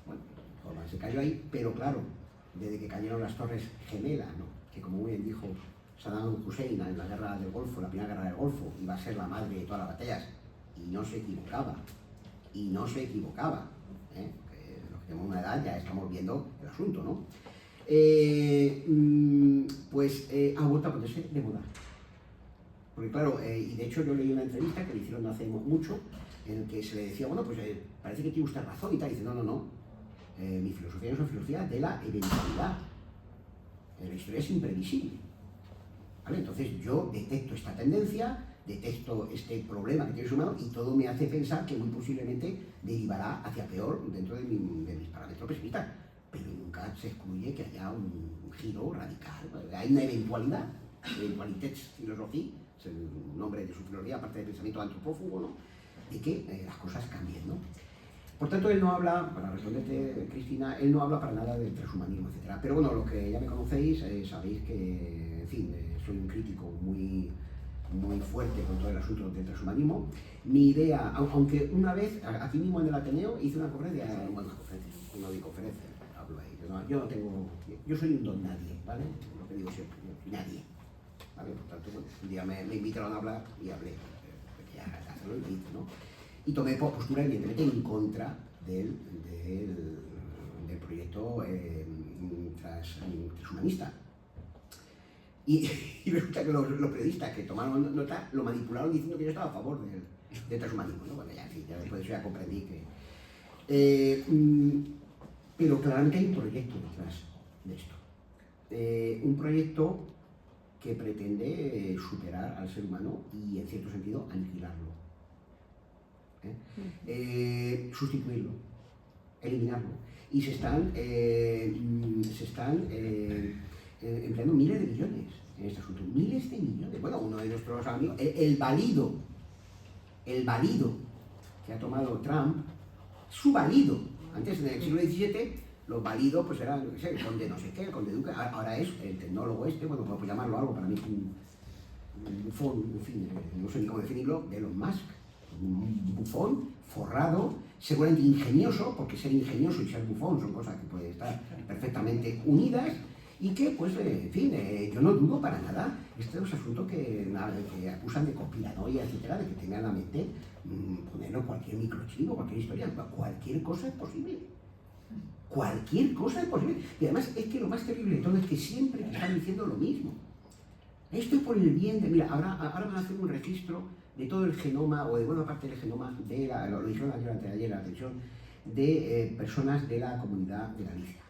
Bueno, Hobsbawm se cayó ahí, pero claro, desde que cayeron las Torres Gemelas, ¿no? Que como muy bien dijo Saddam Hussein en la guerra del Golfo, la primera guerra del Golfo, iba a ser la madre de todas las batallas, y no se equivocaba. Los que tenemos una edad ya estamos viendo el asunto, ¿no? Ha vuelto a ponerse de moda. Porque claro, y de hecho yo leí una entrevista que le hicieron no hace mucho, en el que se le decía, bueno, pues parece que tiene usted razón y tal, y dice, no, mi filosofía es una filosofía de la eventualidad. La historia es imprevisible. ¿Vale? Entonces yo detecto esta tendencia, detecto este problema que tiene el humano y todo me hace pensar que muy posiblemente derivará hacia peor dentro de mis parámetros pesimistas. Pero nunca se excluye que haya un giro radical. Hay una eventualidad, Eventualitätsphilosophie, es el nombre de su filosofía, aparte del pensamiento antropófago, ¿no? De que las cosas cambien, ¿no? Por tanto, él no habla, para responderte, Cristina, él no habla para nada del transhumanismo, etc. Pero bueno, lo que ya me conocéis, sabéis que, en fin, soy un crítico muy fuerte con todo el asunto del transhumanismo. Mi idea, aunque una vez, aquí mismo en el Ateneo, hice una conferencia, una conferencia, hablo ahí. Yo no tengo, yo soy un don nadie, ¿vale? Lo que digo siempre, nadie. ¿Vale? Por tanto, bueno, un día me invitaron a hablar y hablé, porque ya hacerlo lo hice, ¿no? Y tomé postura, evidentemente, en contra del proyecto transhumanista. Y resulta que los periodistas que tomaron nota lo manipularon diciendo que yo estaba a favor del transhumanismo, ¿no? Bueno, ya, en fin, ya después de eso ya comprendí que... pero claramente hay un proyecto detrás de esto. Un proyecto que pretende superar al ser humano y, en cierto sentido, aniquilarlo. Sustituirlo, eliminarlo. Y se están empleando miles de millones en este asunto. Miles de millones. Bueno, uno de nuestros amigos, el valido que ha tomado Trump, su valido. Antes, en el siglo XVII, los válidos pues eran, no sé, el conde no sé qué, el conde duque. Ahora es el tecnólogo bueno, puedo llamarlo algo, para mí es un bufón, en fin, no sé ni cómo definirlo, de Elon Musk. Un bufón forrado, seguramente ingenioso, porque ser ingenioso y ser bufón son cosas que pueden estar perfectamente unidas, y que, pues, en fin, yo no dudo para nada, este es un asunto que acusan de conspiranoia, etcétera, de que tengan a mente ponerlo cualquier microchivo, cualquier historia, cualquier cosa es posible. Cualquier cosa es posible. Y además es que lo más terrible de todo es que siempre están diciendo lo mismo. Esto es por el bien de... Mira, ahora van a hacer un registro de todo el genoma, o de buena parte del genoma, lo dijeron ayer la atención, de personas de la comunidad de Galicia.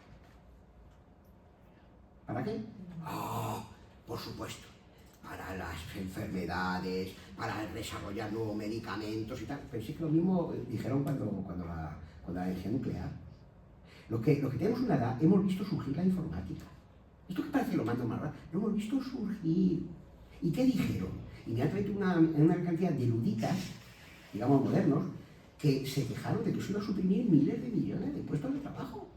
¿Para qué? Por supuesto, para las enfermedades, para desarrollar nuevos medicamentos y tal. Pero sí que lo mismo dijeron cuando la energía nuclear. Los que tenemos una edad hemos visto surgir la informática. Esto que parece lo más normal, lo hemos visto surgir. ¿Y qué dijeron? Inmediatamente una cantidad de luditas, digamos modernos, que se quejaron de que se iba a suprimir miles de millones de puestos de trabajo.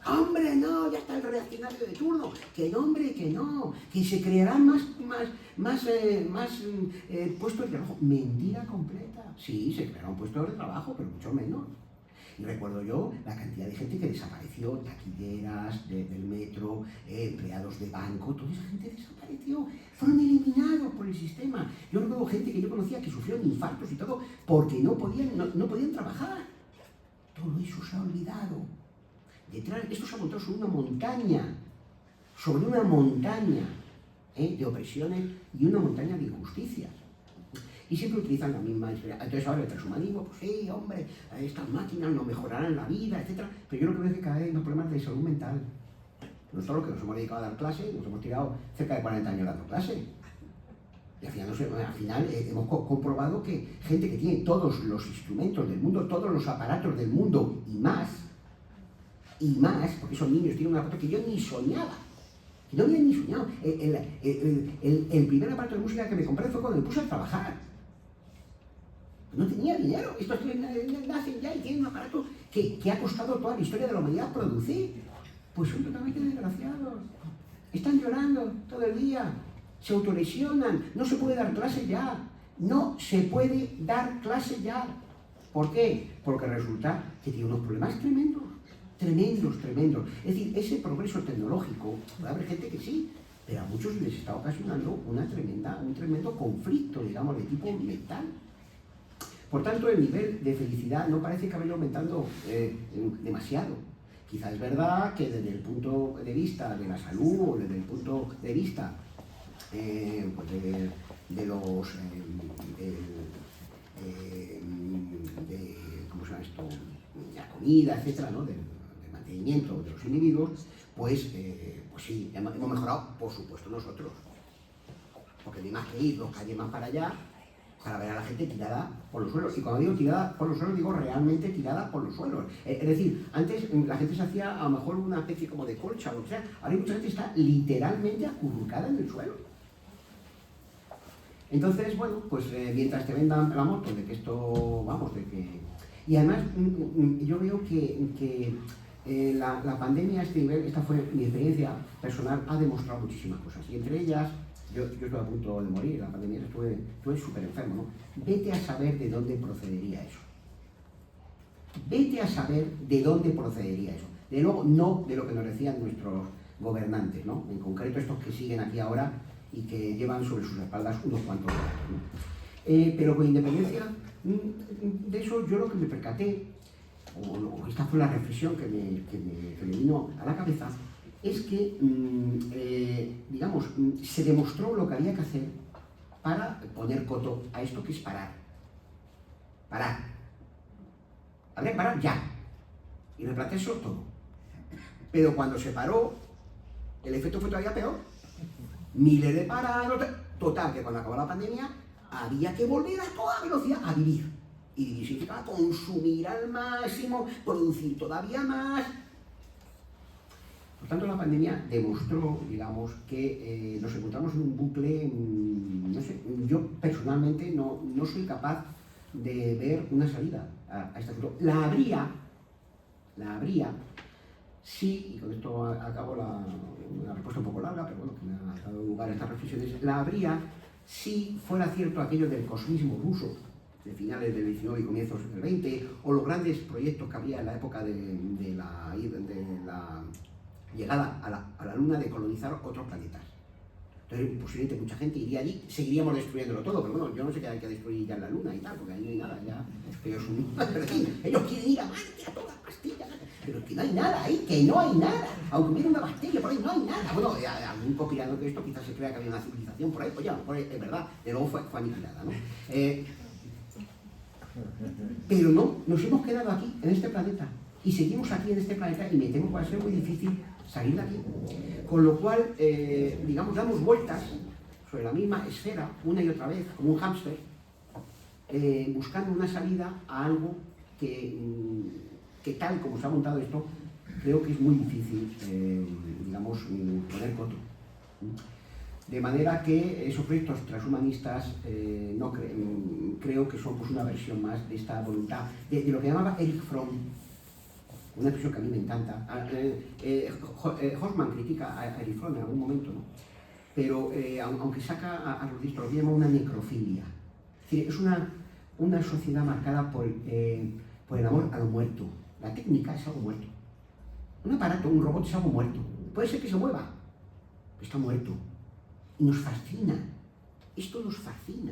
¡Hombre, no! Ya está el reaccionario de turno. ¡Que no, hombre, que no! ¡Que se crearán más puestos de trabajo! Mentira completa. Sí, se crearon puestos de trabajo, pero mucho menos. Y recuerdo yo la cantidad de gente que desapareció, taquilleras del metro, empleados de banco, toda esa gente desapareció, fueron eliminados por el sistema. Yo recuerdo gente que yo conocía que sufrieron infartos y todo porque no podían trabajar. Todo eso se ha olvidado. Detrás, esto se ha montado sobre una montaña de opresiones y una montaña de injusticias. Y siempre utilizan la misma historia. Entonces ahora el transhumanismo, pues sí, hombre, estas máquinas nos mejorarán la vida, etc. Pero yo lo que veo es que cada vez hay más problemas de salud mental. Nosotros que nos hemos dedicado a dar clase, nos hemos tirado cerca de 40 años dando clase. Y al final hemos comprobado que gente que tiene todos los instrumentos del mundo, todos los aparatos del mundo y más, porque esos niños tienen un aparato que yo ni soñaba. Que no había ni soñado. El primer aparato de música que me compré fue cuando me puse a trabajar. No tenía dinero. Estos nacen ya y tienen un aparato que ha costado toda la historia de la humanidad producir. Pues son totalmente desgraciados. Están llorando todo el día. Se autolesionan. No se puede dar clase ya. No se puede dar clase ya. ¿Por qué? Porque resulta que tiene unos problemas tremendos. Tremendos. Es decir, ese progreso tecnológico, puede haber gente que sí, pero a muchos les está ocasionando un tremendo conflicto, digamos, de tipo mental. Por tanto, el nivel de felicidad no parece que vaya aumentando demasiado. Quizá es verdad que desde el punto de vista de la salud o desde el punto de vista pues de los ¿cómo se llama esto? La comida, etcétera, ¿no? Del mantenimiento de los individuos, pues sí, hemos mejorado, por supuesto, nosotros. Porque no hay más que ir 2 calles más para allá para ver a la gente tirada por los suelos. Y cuando digo tirada por los suelos, digo realmente tirada por los suelos. Es decir, antes la gente se hacía a lo mejor una especie como de colcha o lo que sea. Ahora mucha gente está literalmente acurrucada en el suelo. Entonces, bueno, pues mientras te vendan la moto de que esto, vamos, de que... Y además, yo veo que la pandemia a este nivel, esta fue mi experiencia personal, ha demostrado muchísimas cosas. Y entre ellas, yo estuve a punto de morir, la pandemia, estuve súper enfermo, ¿no? Vete a saber de dónde procedería eso. Vete a saber de dónde procedería eso. De luego, no de lo que nos decían nuestros gobernantes, ¿no? En concreto estos que siguen aquí ahora y que llevan sobre sus espaldas unos cuantos datos, ¿no? Pero con independencia de eso, yo lo que me percaté, o esta fue la reflexión que me vino a la cabeza, es que, digamos, se demostró lo que había que hacer para poner coto a esto que es parar. Habría que parar ya y replantearse todo. Pero cuando se paró, el efecto fue todavía peor. Miles de parados, total, que cuando acabó la pandemia había que volver a toda velocidad a vivir. Y vivir significaba consumir al máximo, producir todavía más. Por tanto, la pandemia demostró, digamos, que nos encontramos en un bucle, no sé, yo personalmente no soy capaz de ver una salida a este asunto. La habría, sí, y con esto acabo una respuesta un poco larga, pero bueno, que me ha dado lugar a estas reflexiones, la habría si fuera cierto aquello del cosmismo ruso, de finales del 19 y comienzos del 20, o los grandes proyectos que había en la época de la llegada a la Luna, de colonizar otros planetas. Entonces, posiblemente mucha gente iría allí, seguiríamos destruyéndolo todo, pero bueno, yo no sé qué hay que destruir ya en la Luna y tal, porque ahí no hay nada, ya. Ellos quieren ir a Marte, a todas pastillas, pero que no hay nada ahí, que no hay nada. Aunque hubiera una bastilla por ahí, no hay nada. Bueno, algún copilando de esto quizás se crea que había una civilización por ahí, pues ya, es verdad, de luego fue aniquilada, ¿no? Pero no, nos hemos quedado aquí, en este planeta, y seguimos aquí en este planeta, y me temo que va a ser muy difícil salir de aquí. Con lo cual, digamos, damos vueltas sobre la misma esfera, una y otra vez, como un hámster, buscando una salida a algo que tal como se ha montado esto, creo que es muy difícil, digamos, poner coto. De manera que esos proyectos transhumanistas no creo que son pues, una versión más de esta voluntad, de lo que llamaba Erich Fromm, una expresión que a mí me encanta. Hoffman critica a Erich Fromm en algún momento, ¿no? Pero aunque saca a los discos, lo llama una necrofilia. Es decir, es una sociedad marcada por el amor a lo muerto. La técnica es algo muerto. Un aparato, un robot es algo muerto. Puede ser que se mueva, pero está muerto. Y nos fascina. Esto nos fascina.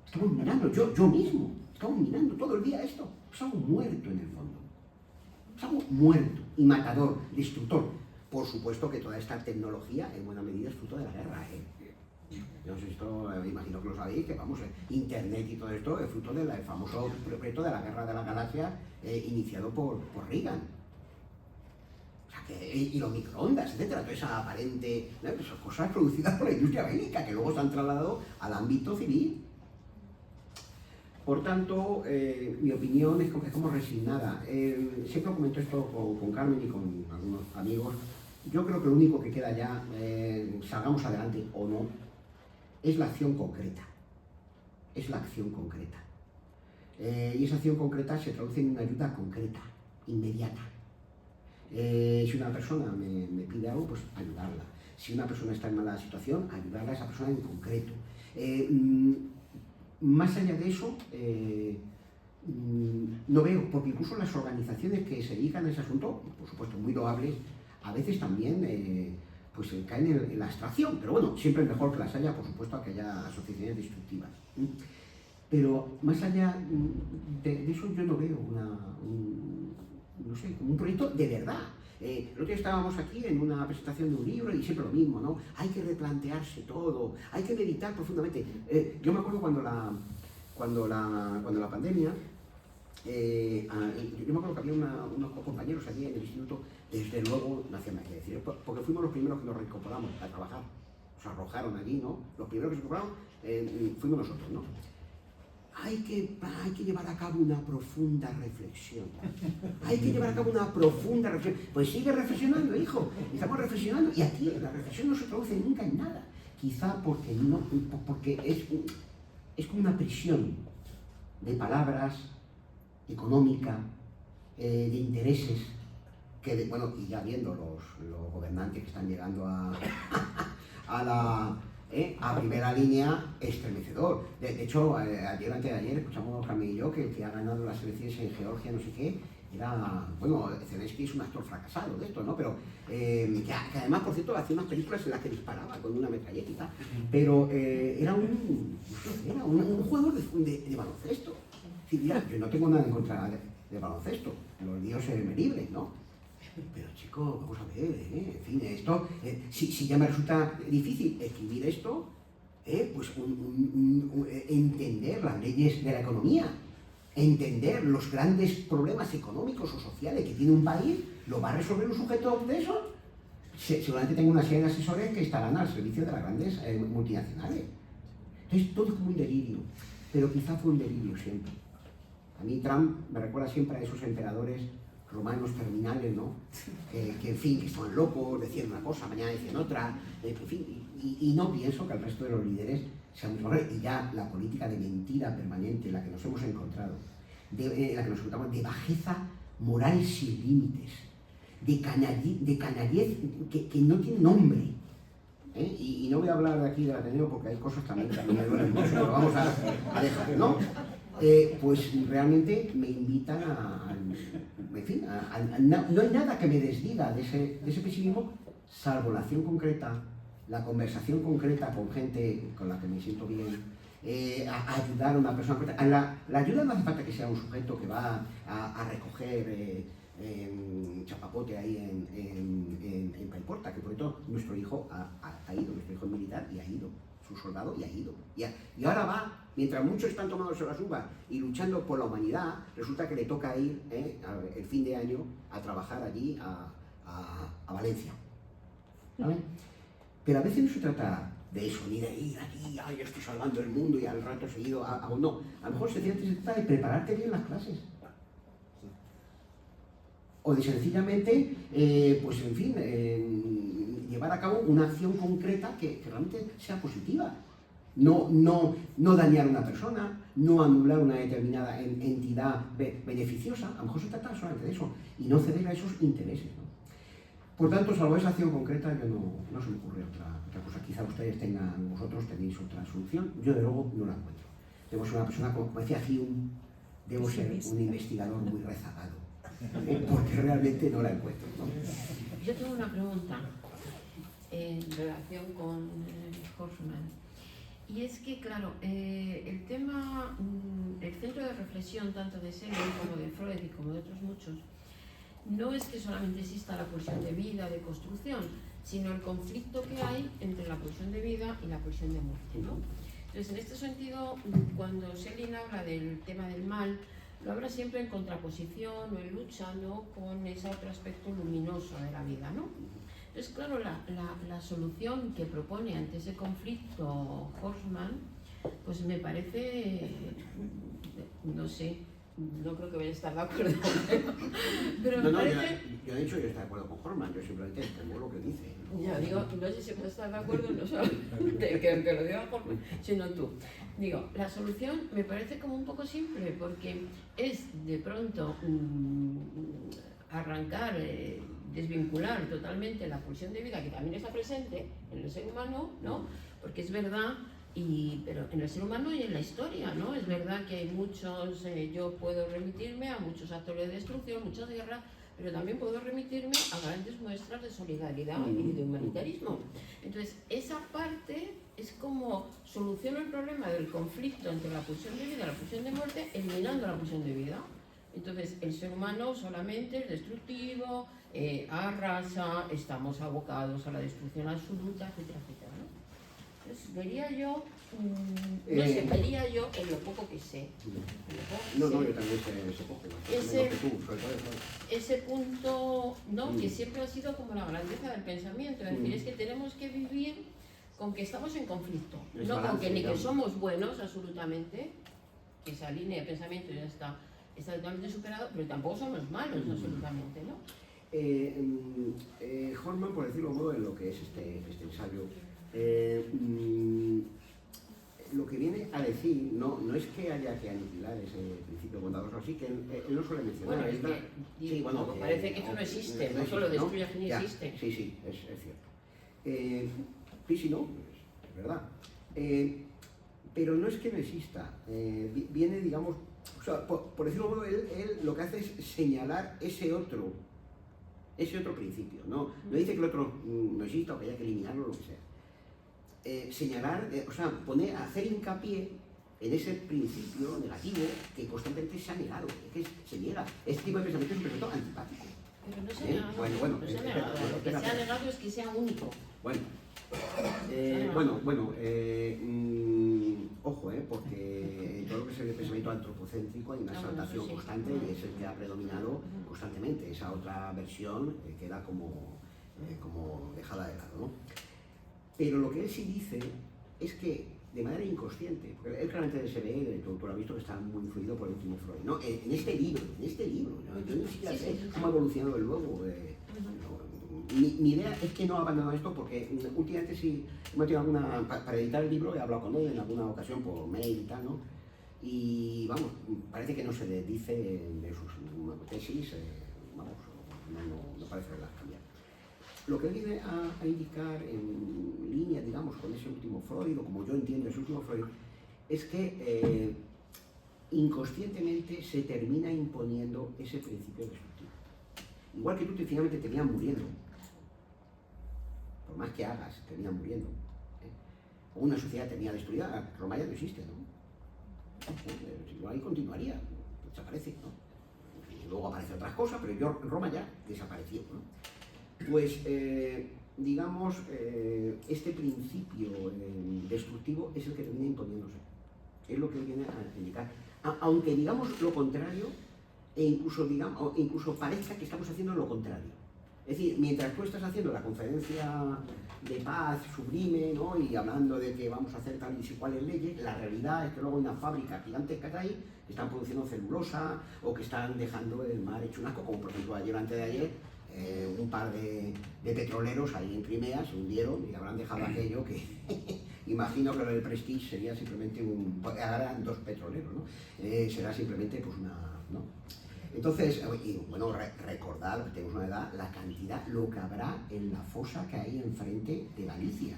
Estamos mirando, yo mismo, estamos mirando todo el día esto. Es algo muerto en el fondo. Es algo muerto y matador, destructor. Por supuesto que toda esta tecnología en buena medida es fruto de la guerra. Yo no sé, esto imagino que lo sabéis, que vamos, Internet y todo esto es fruto del famoso proyecto de la Guerra de la Galaxia iniciado por Reagan. O sea, y los microondas, etcétera, toda esa aparente, ¿no? Esas cosas producidas por la industria bélica que luego se han trasladado al ámbito civil. Por tanto, mi opinión es como resignada. Siempre comento esto con Carmen y con algunos amigos. Yo creo que lo único que queda ya, salgamos adelante o no, es la acción concreta. Es la acción concreta. Y esa acción concreta se traduce en una ayuda concreta, inmediata. Si una persona me pide algo, pues ayudarla. Si una persona está en mala situación, ayudarla a esa persona en concreto. Más allá de eso, no veo, porque incluso las organizaciones que se dedican a ese asunto, por supuesto muy loables, a veces también pues caen en la abstracción, pero bueno, siempre es mejor que las haya, por supuesto, que haya asociaciones destructivas. Pero más allá de eso yo no veo no sé, como un proyecto de verdad. El otro día estábamos aquí en una presentación de un libro y siempre lo mismo, ¿no? Hay que replantearse todo, hay que meditar profundamente. Yo me acuerdo cuando la pandemia, yo me acuerdo que había unos compañeros allí en el instituto, desde luego no hacía más que decir, porque fuimos los primeros que nos reincorporamos a trabajar, nos arrojaron allí, ¿no? Los primeros que se incorporaron fuimos nosotros, ¿no? Hay que llevar a cabo una profunda reflexión. Hay que llevar a cabo una profunda reflexión. Pues sigue reflexionando, hijo. Estamos reflexionando y aquí la reflexión no se traduce nunca en nada. Quizá porque es como una prisión de palabras, económica, de intereses, bueno, y ya viendo los gobernantes que están llegando a primera línea, estremecedor. De hecho, antes de ayer escuchamos Carmen y yo que el que ha ganado las elecciones en Georgia, no sé qué, era, bueno, Zelensky es un actor fracasado de esto, ¿no? Pero que además, por cierto, hacía unas películas en las que disparaba con una metralleta, pero era un jugador de baloncesto. Sí, mira, yo no tengo nada en contra de baloncesto, los dioses me libren, ¿no? Pero chico, vamos a ver, en fin, esto, si ya me resulta difícil escribir esto, pues entender las leyes de la economía, entender los grandes problemas económicos o sociales que tiene un país, ¿lo va a resolver un sujeto de eso? Seguramente tengo una serie de asesores que estarán al servicio de las grandes multinacionales. Entonces todo es como un delirio, pero quizá fue un delirio siempre. A mí Trump me recuerda siempre a esos emperadores romanos terminales, ¿no? Que en fin, que estaban locos, decían una cosa, mañana decían otra, en fin, y no pienso que el resto de los líderes sean mucho mejores. Y ya la política de mentira permanente en la que nos hemos encontrado, en la que nos encontramos, de bajeza moral sin límites, de canallez que no tiene nombre. Y no voy a hablar de aquí del Ateneo porque hay cosas también que me duelen mucho, pero vamos a dejar, ¿no? Pues realmente me invitan en fin, no hay nada que me desdiga de ese pesimismo, salvo la acción concreta, la conversación concreta con gente con la que me siento bien, ayudar a una persona concreta. La ayuda no hace falta que sea un sujeto que va a recoger chapapote ahí en Paiporta, que por cierto nuestro hijo ha ido, nuestro hijo es militar y ha ido, es un soldado y ha ido. Y ahora va, mientras muchos están tomándose las uvas y luchando por la humanidad, resulta que le toca ir el fin de año a trabajar allí a Valencia. ¿Vale? Pero a veces no se trata de eso, ni de ir aquí, ay, yo estoy salvando el mundo y al rato seguido, no. A lo mejor sencillamente se trata de prepararte bien las clases. o de sencillamente, pues en fin, llevar a cabo una acción concreta que realmente sea positiva. No dañar a una persona, no anular una determinada entidad beneficiosa, a lo mejor se trata solamente de eso, y no ceder a esos intereses, ¿no? Por tanto, salvo esa acción concreta, yo no se me ocurre otra cosa. Quizá vosotros tenéis otra solución, yo de luego no la encuentro. Debo ser una persona, como decía Hume, debo ser un investigador muy rezagado, porque realmente no la encuentro, ¿no? Yo tengo una pregunta en relación con Hoffman. Y es que, claro, el tema, el centro de reflexión tanto de Schelling como de Freud y como de otros muchos, no es que solamente exista la pulsión de vida, de construcción, sino el conflicto que hay entre la pulsión de vida y la pulsión de muerte, ¿no? Entonces, en este sentido, cuando Schelling habla del tema del mal, lo habla siempre en contraposición o en lucha, ¿no?, con ese otro aspecto luminoso de la vida, ¿no? Entonces, claro, la solución que propone ante ese conflicto Hoffman, pues me parece, no sé, no creo que vaya a estar de acuerdo, pero me parece... Yo he dicho que estoy de acuerdo con Hoffman, yo simplemente pongo lo que dice. Ya, digo, no sé si puedo estar de acuerdo, no solamente que lo diga Hoffman, sino tú. Digo, la solución me parece como un poco simple, porque es de pronto arrancar, desvincular totalmente la pulsión de vida, que también está presente en el ser humano, ¿no? Porque es verdad, pero en el ser humano y en la historia, ¿no? Es verdad que hay muchos, yo puedo remitirme a muchos actos de destrucción, muchas guerras, pero también puedo remitirme a grandes muestras de solidaridad y de humanitarismo. Entonces, esa parte es como soluciona el problema del conflicto entre la pulsión de vida y la pulsión de muerte, eliminando la pulsión de vida. Entonces, el ser humano solamente es destructivo, arrasa, estamos abocados a la destrucción absoluta, etcétera, etcétera, ¿no? Entonces, vería yo, vería yo en lo poco que sé. Yo también sé poco. Ese punto, ¿no?, que siempre ha sido como la grandeza del pensamiento, es decir, es que tenemos que vivir con que estamos en conflicto, no con que ni que somos buenos absolutamente, que esa línea de pensamiento ya está totalmente superado, pero tampoco somos malos absolutamente, ¿no? Hoffman, por decirlo de modo, en lo que es este ensayo, lo que viene a decir no es que haya que aniquilar ese principio bondadoso, así que él no suele mencionar. Parece que eso no existe, no solo destruye que ni existe. Sí, es cierto. Sí, no, es verdad. Pero no es que no exista, viene, digamos, o sea, por decirlo de modo, él lo que hace es señalar ese otro principio, no dice que el otro no exista o que haya que eliminarlo o lo que sea. Señalar, o sea, hacer hincapié en ese principio negativo que constantemente se ha negado, que se niega. Este tipo de pensamiento es un pensamiento antipático. Pero no se ha negado, no se ha negado. Lo que se ha negado es que sea único. Ojo, porque todo lo que es el pensamiento antropocéntrico hay una exaltación constante y es el que ha predominado constantemente. Esa otra versión queda como dejada de lado, ¿no? Pero lo que él sí dice es que de manera inconsciente, porque él claramente se ve, tú lo has visto, que está muy influido por el último Freud, ¿no? En este libro, ¿no? Yo ni siquiera sé cómo ha evolucionado luego. Mi idea es que no ha abandonado esto porque últimamente sí hemos tenido para editar el libro he hablado con él en alguna ocasión por mail y tal, ¿no? Y vamos, parece que no se desdice de sus tesis, no parece verdad cambiar. Lo que él viene a indicar en línea, digamos, con ese último Freud, o como yo entiendo ese último Freud, es que inconscientemente se termina imponiendo ese principio destructivo. Igual que tú finalmente terminas muriendo, por más que hagas, terminas muriendo. O una sociedad termina destruida, Roma ya no existe, ¿no? Ahí continuaría, desaparece, ¿no? Y luego aparecen otras cosas, pero Roma ya desapareció, ¿no? Pues, digamos, este principio destructivo es el que termina imponiéndose. Es lo que viene a indicar. Aunque digamos lo contrario, incluso parezca que estamos haciendo lo contrario. Es decir, mientras tú estás haciendo la conferencia de paz sublime, ¿no? Y hablando de que vamos a hacer tal y cuales leyes, la realidad es que luego hay una fábrica gigantesca ahí que están produciendo celulosa o que están dejando el mar hecho un asco, como por ejemplo ayer o antes de ayer, un par de petroleros ahí en Crimea se hundieron y habrán dejado aquello que imagino que lo del Prestige sería simplemente ahora eran 2 petroleros, ¿no? Será simplemente pues una, ¿no? Entonces, y bueno, recordad que tenemos una edad, la cantidad, lo que habrá en la fosa que hay enfrente de Galicia.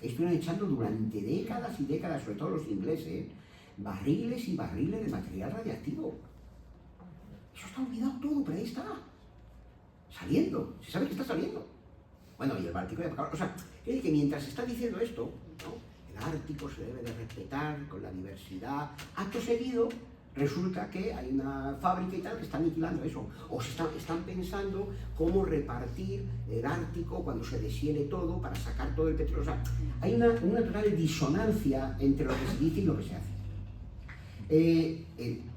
Estuvieron echando durante décadas y décadas, sobre todo los ingleses, barriles y barriles de material radiactivo. Eso está olvidado todo, pero ahí está. Saliendo, se sabe que está saliendo. Bueno, y el Báltico ya acaba. O sea, quiere decir que mientras se está diciendo esto, ¿no? El Ártico se debe de respetar con la diversidad, acto seguido, resulta que hay una fábrica y tal que está aniquilando eso. O están pensando cómo repartir el Ártico cuando se deshiele todo para sacar todo el petróleo. O sea, hay una total disonancia entre lo que se dice y lo que se hace.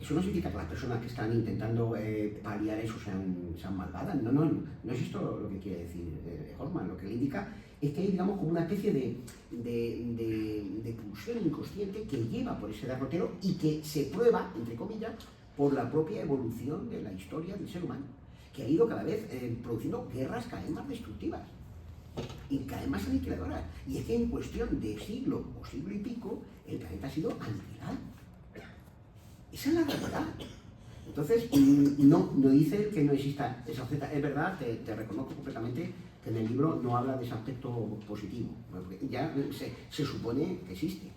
Eso no significa que las personas que están intentando paliar eso sean malvadas. No es esto lo que quiere decir Hoffman. Lo que le indica es que hay, digamos, como una especie de pulsión inconsciente que lleva por ese derrotero y que se prueba, entre comillas, por la propia evolución de la historia del ser humano, que ha ido cada vez produciendo guerras cada vez más destructivas y cada vez más aniquiladoras. Y es que en cuestión de siglo o siglo y pico, el planeta ha sido aniquilado. Esa es la realidad. Entonces, no dice que no exista esa faceta. Es verdad, te reconozco completamente que en el libro no habla de ese aspecto positivo, porque ya se supone que existe, ¿no?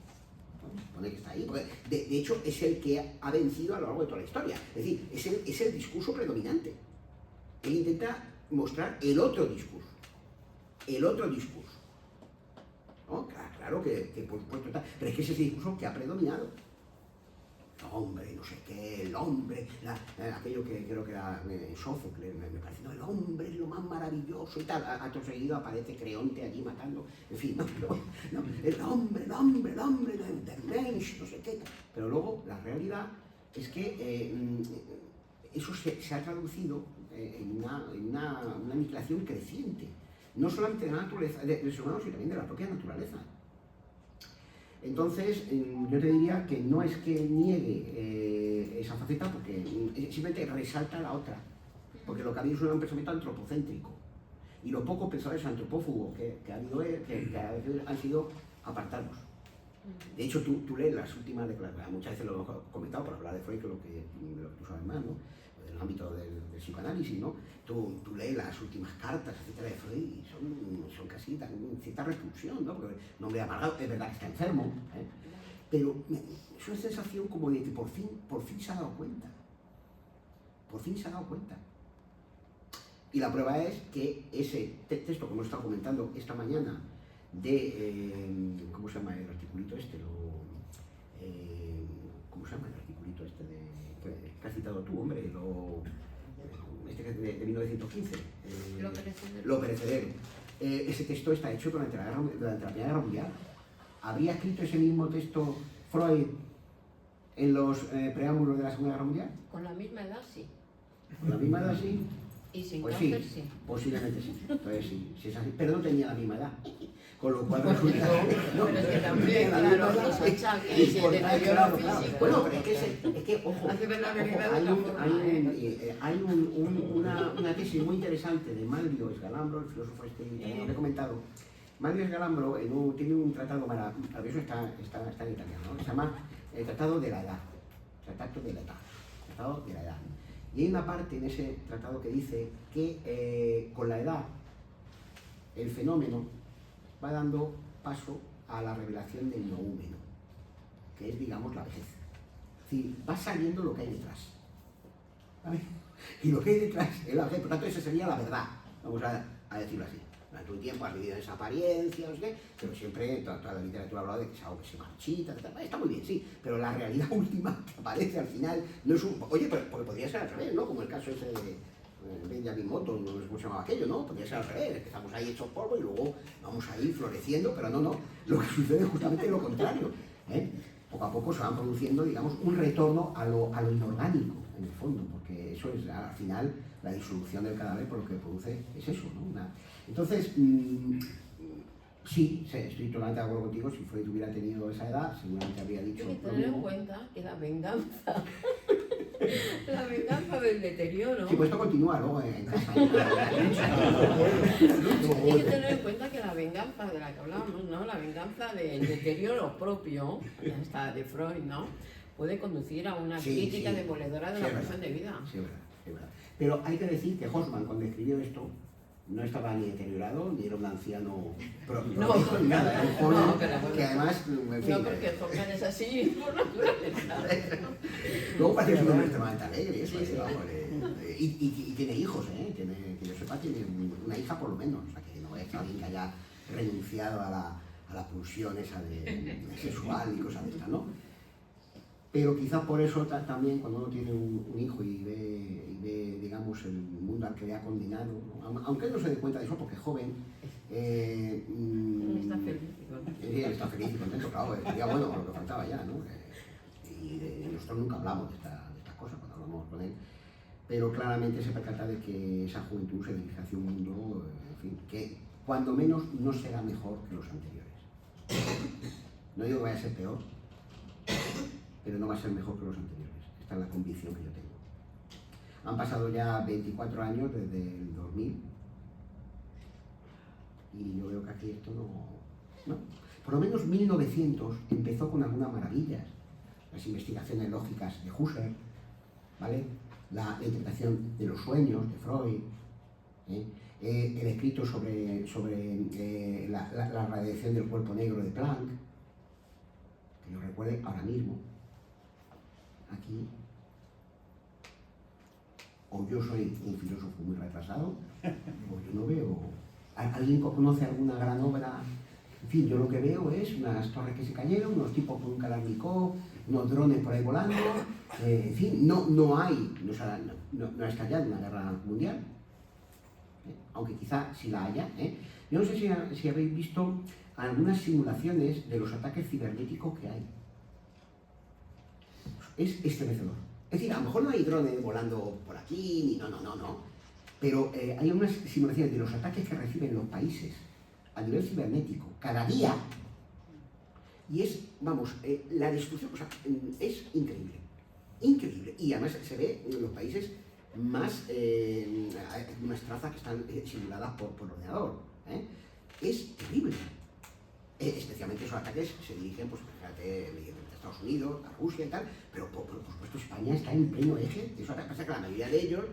Se supone que está ahí, porque de hecho es el que ha vencido a lo largo de toda la historia. Es decir, es el discurso predominante. Él intenta mostrar el otro discurso, ¿no? Claro que por supuesto está, pero es que es ese discurso que ha predominado. Hombre, no sé qué, el hombre, aquello que creo que era Sófocles, me parece, no, el hombre es lo más maravilloso y tal, acto seguido aparece Creonte allí matando, en fin, el hombre, del mensch, no sé qué, pero luego la realidad es que eso se ha traducido en una aniquilación creciente, no solamente de la naturaleza, del ser humano, sino también de la propia naturaleza. Entonces, yo te diría que no es que niegue esa faceta, porque simplemente resalta la otra, porque lo que ha habido es un pensamiento antropocéntrico, y los pocos pensadores antropófugos que ha habido han sido apartados. De hecho, tú lees las últimas declaraciones, muchas veces lo hemos comentado por hablar de Freud, que es lo que tú sabes más, ¿no? En el ámbito del psicoanálisis, ¿no? Tú lees las últimas cartas, etcétera, de Freud y son casi cierta repulsión, ¿no? Porque un hombre amargado, es verdad que está enfermo, pero es una sensación como de que por fin se ha dado cuenta. Por fin se ha dado cuenta. Y la prueba es que ese texto que hemos estado comentando esta mañana de, ¿cómo se llama el articulito este? ¿Cómo se llama el articulito este que has citado tú, hombre? De 1915. Lo perecedero. Ese texto está hecho durante la Primera Guerra Mundial. ¿Habría escrito ese mismo texto Freud en los preámbulos de la Segunda Guerra Mundial? Con la misma edad, sí. Con la misma edad, sí. Y sin Pues cáncer, sí, sí. Posiblemente sí. Entonces sí, es así. Pero no tenía la misma edad. Con lo cual resulta... No, pero es que también, claro, los achaques, el deterioro físico... Bueno, pero es que ojo, hace ver la realidad ojo, de otra forma. hay una tesis muy interesante de Manlio Sgalambro, el filósofo este italiano que he comentado. Manlio Sgalambro tiene un tratado maravilloso, está en italiano, ¿no? Se llama el Tratado de la Edad. Tratado de la Edad. Y hay una parte en ese tratado que dice que con la edad el fenómeno va dando paso a la revelación del noúmeno, que es, digamos, la vejez. Es decir, va saliendo lo que hay detrás. ¿Vale? Y lo que hay detrás es la vejez, por tanto, esa sería la verdad, vamos a decirlo así. Durante un tiempo has vivido en esa apariencia, no sé qué, pero siempre toda la literatura ha hablado de que es algo que se marchita, etc. Está muy bien, sí, pero la realidad última que aparece al final no es un... Oye, pero porque podría ser al revés, ¿no? Como el caso ese de Benjamin Button, no sé cómo se llamaba aquello, ¿no? Podría ser al revés, empezamos ahí hechos polvo y luego vamos a ir floreciendo, pero no, lo que sucede es justamente lo contrario, ¿eh? Poco a poco se van produciendo, digamos, un retorno a lo inorgánico. en el fondo, porque eso es, al final, la disolución del cadáver por lo que produce es eso, ¿no? Entonces, sí, estoy totalmente de acuerdo contigo. Si Freud hubiera tenido esa edad, seguramente habría dicho Hay que lo tener en mismo. cuenta que la venganza, la venganza del deterioro, Sí, pues esto continúa luego en casa. hay que tener en cuenta que la venganza de la que hablábamos, ¿no? La venganza del deterioro propio, hasta de Freud, ¿no? Puede conducir a una Sí, crítica sí. demoledora de Sí, la es verdad. pulsión de vida. Sí, es verdad, es verdad. Pero hay que decir que Hosman, cuando escribió esto, no estaba ni deteriorado, ni era un anciano prolijo, ni nada, era un joven no, pero bueno, que además, en fin, No, porque Hoffman es así por naturaleza. luego parece que es un hombre extremadamente alegre, eso, Sí, sí. vamos, y tiene hijos, tiene, que yo sepa, tiene una hija por lo menos, o sea que no es alguien que haya renunciado a la pulsión esa de sexual y cosas de estas, ¿no? Pero quizá por eso también cuando uno tiene un hijo y ve, digamos, el mundo al que le ha condenado, ¿no? Aunque él no se dé cuenta de eso porque es joven, Está feliz. está feliz y contento, claro, sería bueno lo que faltaba ya, ¿no? Y nosotros nunca hablamos de estas cosas cuando hablamos con él, pero claramente se percata de que esa juventud se dirige hacia un mundo, en fin, que cuando menos no será mejor que los anteriores. No digo que vaya a ser peor, pero no va a ser mejor que los anteriores. Esta es la convicción que yo tengo. Han pasado ya 24 años desde el 2000 y yo veo que aquí esto no. Por lo menos 1900 empezó con algunas maravillas. Las investigaciones lógicas de Husserl, ¿vale? La interpretación de los sueños de Freud, el escrito sobre la radiación del cuerpo negro de Planck, que yo recuerde ahora mismo. Aquí, o yo soy un filósofo muy retrasado, o yo no veo. ¿Alguien conoce alguna gran obra? En fin, yo lo que veo es unas torres que se cayeron, unos tipos con un Kalashnikov, unos drones por ahí volando, en fin, no ha estallado una guerra mundial, aunque quizá sí la haya. Yo no sé si habéis visto algunas simulaciones de los ataques cibernéticos que hay. Es estremecedor. Es decir, a lo mejor no hay drones volando por aquí, ni no. Pero hay unas simulaciones de los ataques que reciben los países a nivel cibernético cada día. Y es, vamos, la destrucción, o sea, es increíble. Increíble. Y además se ve en los países más, hay unas trazas que están simuladas por ordenador. Es terrible. Especialmente esos ataques se dirigen, pues, fíjate, a Estados Unidos, a Rusia y tal, pero por supuesto España está en pleno eje de esos ataques. Pasa que la mayoría de ellos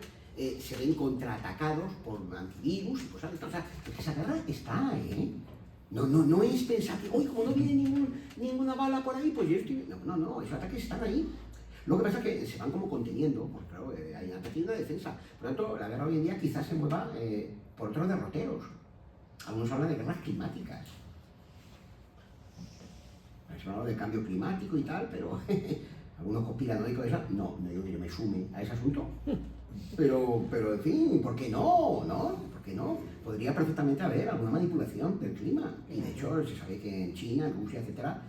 se ven contraatacados por antivirus y cosas de estas. O sea, esa guerra está, No es pensar que, uy, como no viene ninguna bala por ahí, pues yo estoy... No, esos ataques están ahí. Lo que pasa es que se van como conteniendo, porque claro, hay un ataque y una defensa. Por lo tanto, la guerra hoy en día quizás se mueva por otros derroteros. Algunos hablan de guerras climáticas. Se habla de cambio climático y tal, pero algunos conspiranoicos de eso, no digo que yo me sume a ese asunto. Pero en fin, ¿por qué no? ¿Por qué no? Podría perfectamente haber alguna manipulación del clima. Y de hecho, se sabe que en China, en Rusia, etcétera,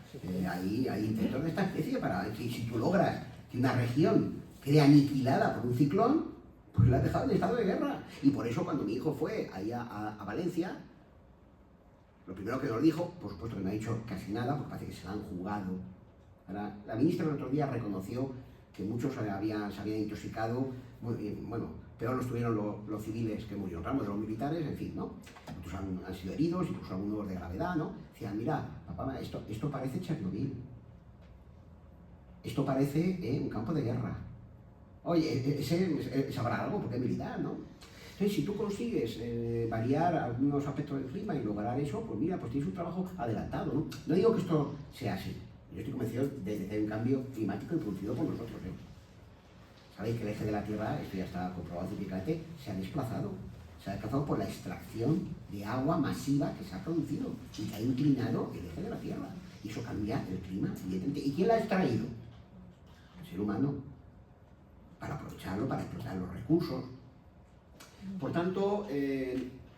hay intentos de esta especie para si tú logras que una región quede aniquilada por un ciclón, pues la has dejado en estado de guerra. Y por eso cuando mi hijo fue ahí a Valencia, lo primero que nos dijo, por supuesto que no ha dicho casi nada, porque parece que se la han jugado. Ahora, la ministra el otro día reconoció que muchos se habían intoxicado, bueno, peor lo estuvieron los civiles que murieron, ramos de los militares, en fin, ¿no? Otros han sido heridos, incluso algunos de gravedad, ¿no? Decían, mira, papá, esto parece Chernobyl. Esto parece un campo de guerra. Oye, ese sabrá algo porque es militar, ¿no? Entonces, si tú consigues variar algunos aspectos del clima y lograr eso, pues mira, pues tienes un trabajo adelantado, ¿no? No digo que esto sea así. Yo estoy convencido de que hay un cambio climático y producido por nosotros, Sabéis que el eje de la Tierra, esto ya está comprobado científicamente, se ha desplazado. Se ha desplazado por la extracción de agua masiva que se ha producido y que ha inclinado el eje de la Tierra. Y eso cambia el clima, evidentemente. ¿Y quién la ha extraído? El ser humano. Para aprovecharlo, para explotar los recursos. Por tanto,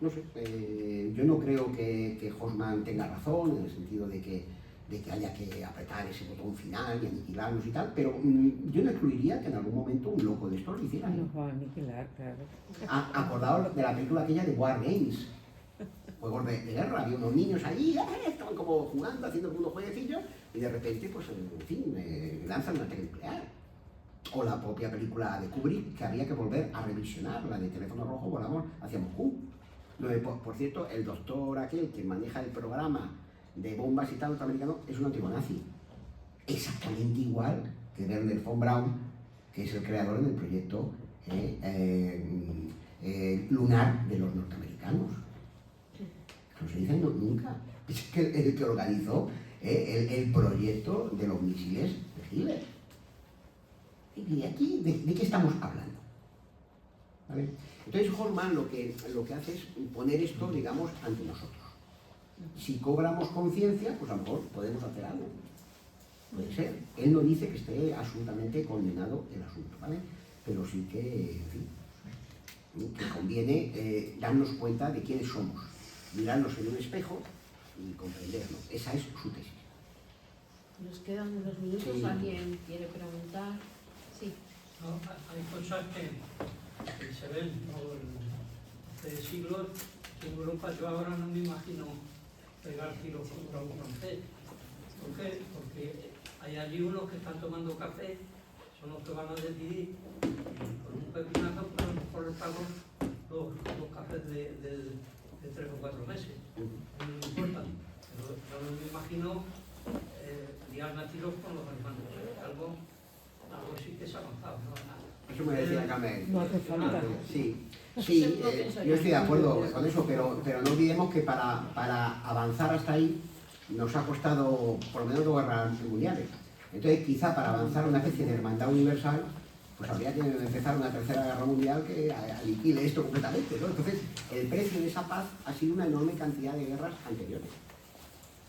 no sé, yo no creo que Hosman tenga razón en el sentido de que de que haya que apretar ese botón final y aniquilarnos y tal, pero yo no excluiría que en algún momento un loco de estos lo hiciera. Nos va a aniquilar, claro. Acordaos de la película aquella de War Games, juegos de guerra, había unos niños allí, estaban como jugando, haciendo unos jueguecillos, y de repente, pues, en fin, lanzan un ataque nuclear. O la propia película de Kubrick, que había que volver a revisionar, la de Teléfono Rojo, volamos hacia Moscú. Por cierto, el doctor aquel que maneja el programa de bombas y tal norteamericano es un antiguo nazi. Exactamente igual que Werner von Braun, que es el creador del proyecto lunar de los norteamericanos. No se dice nunca. Es que el que organizó el proyecto de los misiles de Hitler. Y aquí, ¿de qué estamos hablando? ¿Vale? Entonces Hoffman lo que hace es poner esto, digamos, ante nosotros. Si cobramos conciencia, pues a lo mejor podemos hacer algo. Puede ser. Él no dice que esté absolutamente condenado el asunto, ¿vale? Pero sí que, en fin, que conviene darnos cuenta de quiénes somos, mirarnos en un espejo y comprenderlo. Esa es su tesis. Nos quedan unos minutos. Sí. ¿Alguien quiere preguntar? Sí. No, hay cosas que se ven hace siglos que en Europa yo ahora no me imagino pegar tiros contra un francés. ¿Por qué? Porque hay allí unos que están tomando café, son los que van a decidir, y con un pepinazo, pero a lo mejor estamos los cafés de 3 o 4 meses. No me importa. Pero yo no me imagino liarme a tiros con los alemanes. Algo sí que es avanzado, ¿no? Eso me decía Carmen. No hace falta. Sí, yo estoy de acuerdo con eso, pero no olvidemos que para avanzar hasta ahí nos ha costado por lo menos 2 guerras mundiales. Entonces, quizá para avanzar una especie de hermandad universal, pues habría que empezar una 3.ª guerra mundial que aniquile esto completamente, ¿no? Entonces, el precio de esa paz ha sido una enorme cantidad de guerras anteriores.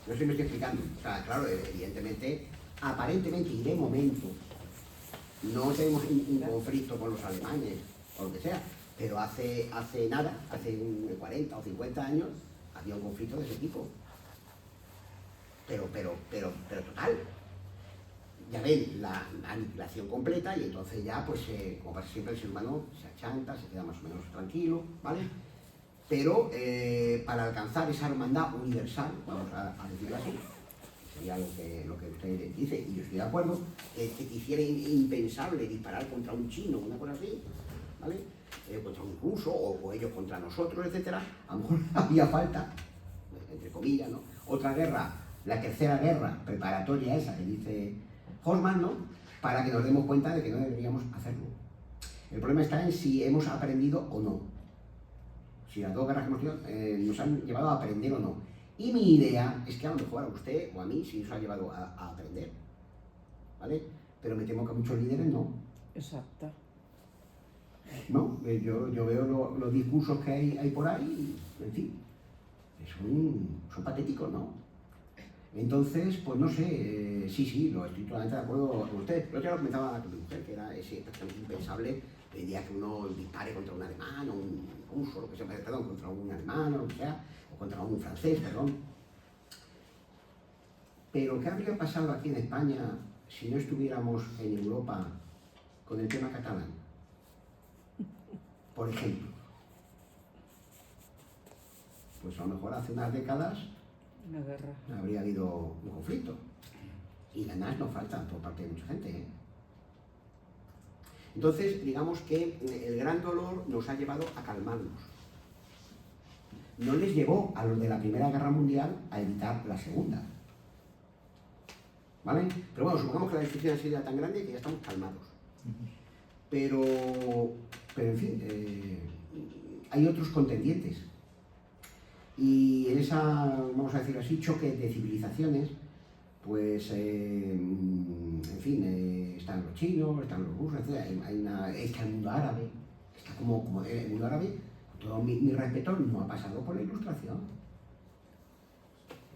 No sé si me estoy explicando. O sea, claro, evidentemente, aparentemente y de momento, no tenemos un conflicto con los alemanes o lo que sea, pero hace nada, hace 40 o 50 años, había un conflicto de ese tipo. Pero total. Ya ven, la aniquilación completa y entonces ya, pues, como pasa siempre, el ser humano se achanta, se queda más o menos tranquilo, ¿vale? Pero para alcanzar esa hermandad universal, vamos a decirlo así, sería lo que usted dice, y yo estoy de acuerdo, que hiciera impensable disparar contra un chino, una cosa así, ¿vale? Contra un ruso, o ellos contra nosotros, etcétera, a lo mejor había falta, entre comillas, ¿no? Otra guerra, la 3.ª guerra preparatoria esa que dice Hoffman, ¿no? Para que nos demos cuenta de que no deberíamos hacerlo. El problema está en si hemos aprendido o no. Si las 2 guerras que hemos tenido nos han llevado a aprender o no. Y mi idea es que a lo mejor a usted o a mí sí nos ha llevado a aprender, ¿vale? Pero me temo que a muchos líderes no. Exacto. No, yo veo los discursos que hay por ahí y, en fin, son patéticos, ¿no? Entonces, pues no sé, sí, lo estoy totalmente de acuerdo con usted. Lo que lo comentaba con mi mujer, que era ese impensable el día que uno dispare contra un alemán o un ruso, lo que sea, perdón, contra un alemán o lo que sea, o contra un francés, perdón. Pero ¿qué habría pasado aquí en España si no estuviéramos en Europa con el tema catalán? Por ejemplo. Pues a lo mejor hace unas décadas Una guerra. habría habido un conflicto. Y ganas no faltan por parte de mucha gente, ¿eh? Entonces, digamos que el gran dolor nos ha llevado a calmarnos. No les llevó a los de la Primera Guerra Mundial a evitar la Segunda. ¿Vale? Pero bueno, supongamos que la destrucción ha sido tan grande que ya estamos calmados. Pero en fin, hay otros contendientes. Y en esa, vamos a decir así, choque de civilizaciones, pues, en fin, están los chinos, están los rusos, etc. Está el mundo árabe, está como el mundo árabe, con todo mi respeto, no ha pasado por la Ilustración.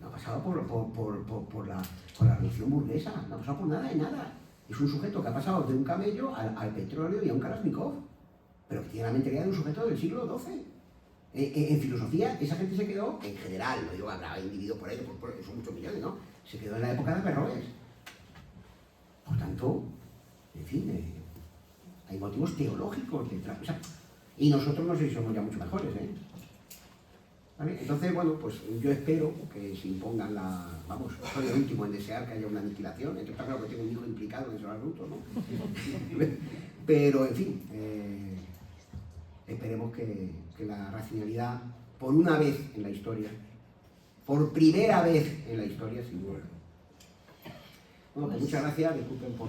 No ha pasado por la revolución burguesa, no ha pasado por nada de nada. Es un sujeto que ha pasado de un camello al petróleo y a un Kalashnikov, pero que tiene la mentalidad de un sujeto del siglo XII. En filosofía, esa gente se quedó, en general, no digo habrá individuos por ahí, son muchos millones, ¿no? Se quedó en la época de Averroes. Por tanto, en fin, hay motivos teológicos detrás. O sea, y nosotros no sé si somos ya mucho mejores, ¿eh? ¿Vale? Entonces, bueno, pues yo espero que se impongan vamos, soy el último en desear que haya una aniquilación, entonces está claro que tengo un hijo implicado en ese asunto, ¿no? Pero, en fin, esperemos que la racionalidad, por una vez en la historia, por primera vez en la historia, sin duda. Bueno, pues muchas gracias, disculpen por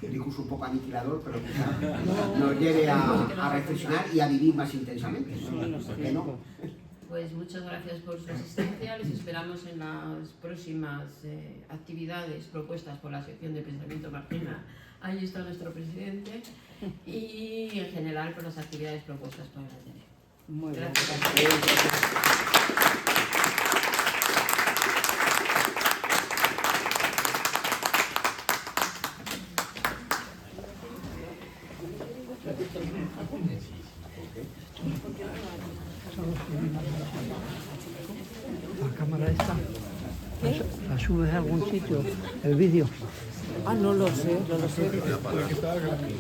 el discurso un poco aniquilador, pero quizá nos lleve a reflexionar y a vivir más intensamente, ¿no? ¿Por qué no? Pues muchas gracias por su asistencia, les esperamos en las próximas actividades propuestas por la sección de Pensamiento Martina. Ahí está nuestro presidente y en general por las actividades propuestas por el Ateneo. Muy bien. Gracias. La cámara esta, ¿la subes a algún sitio, el vídeo? Ah, no lo sé.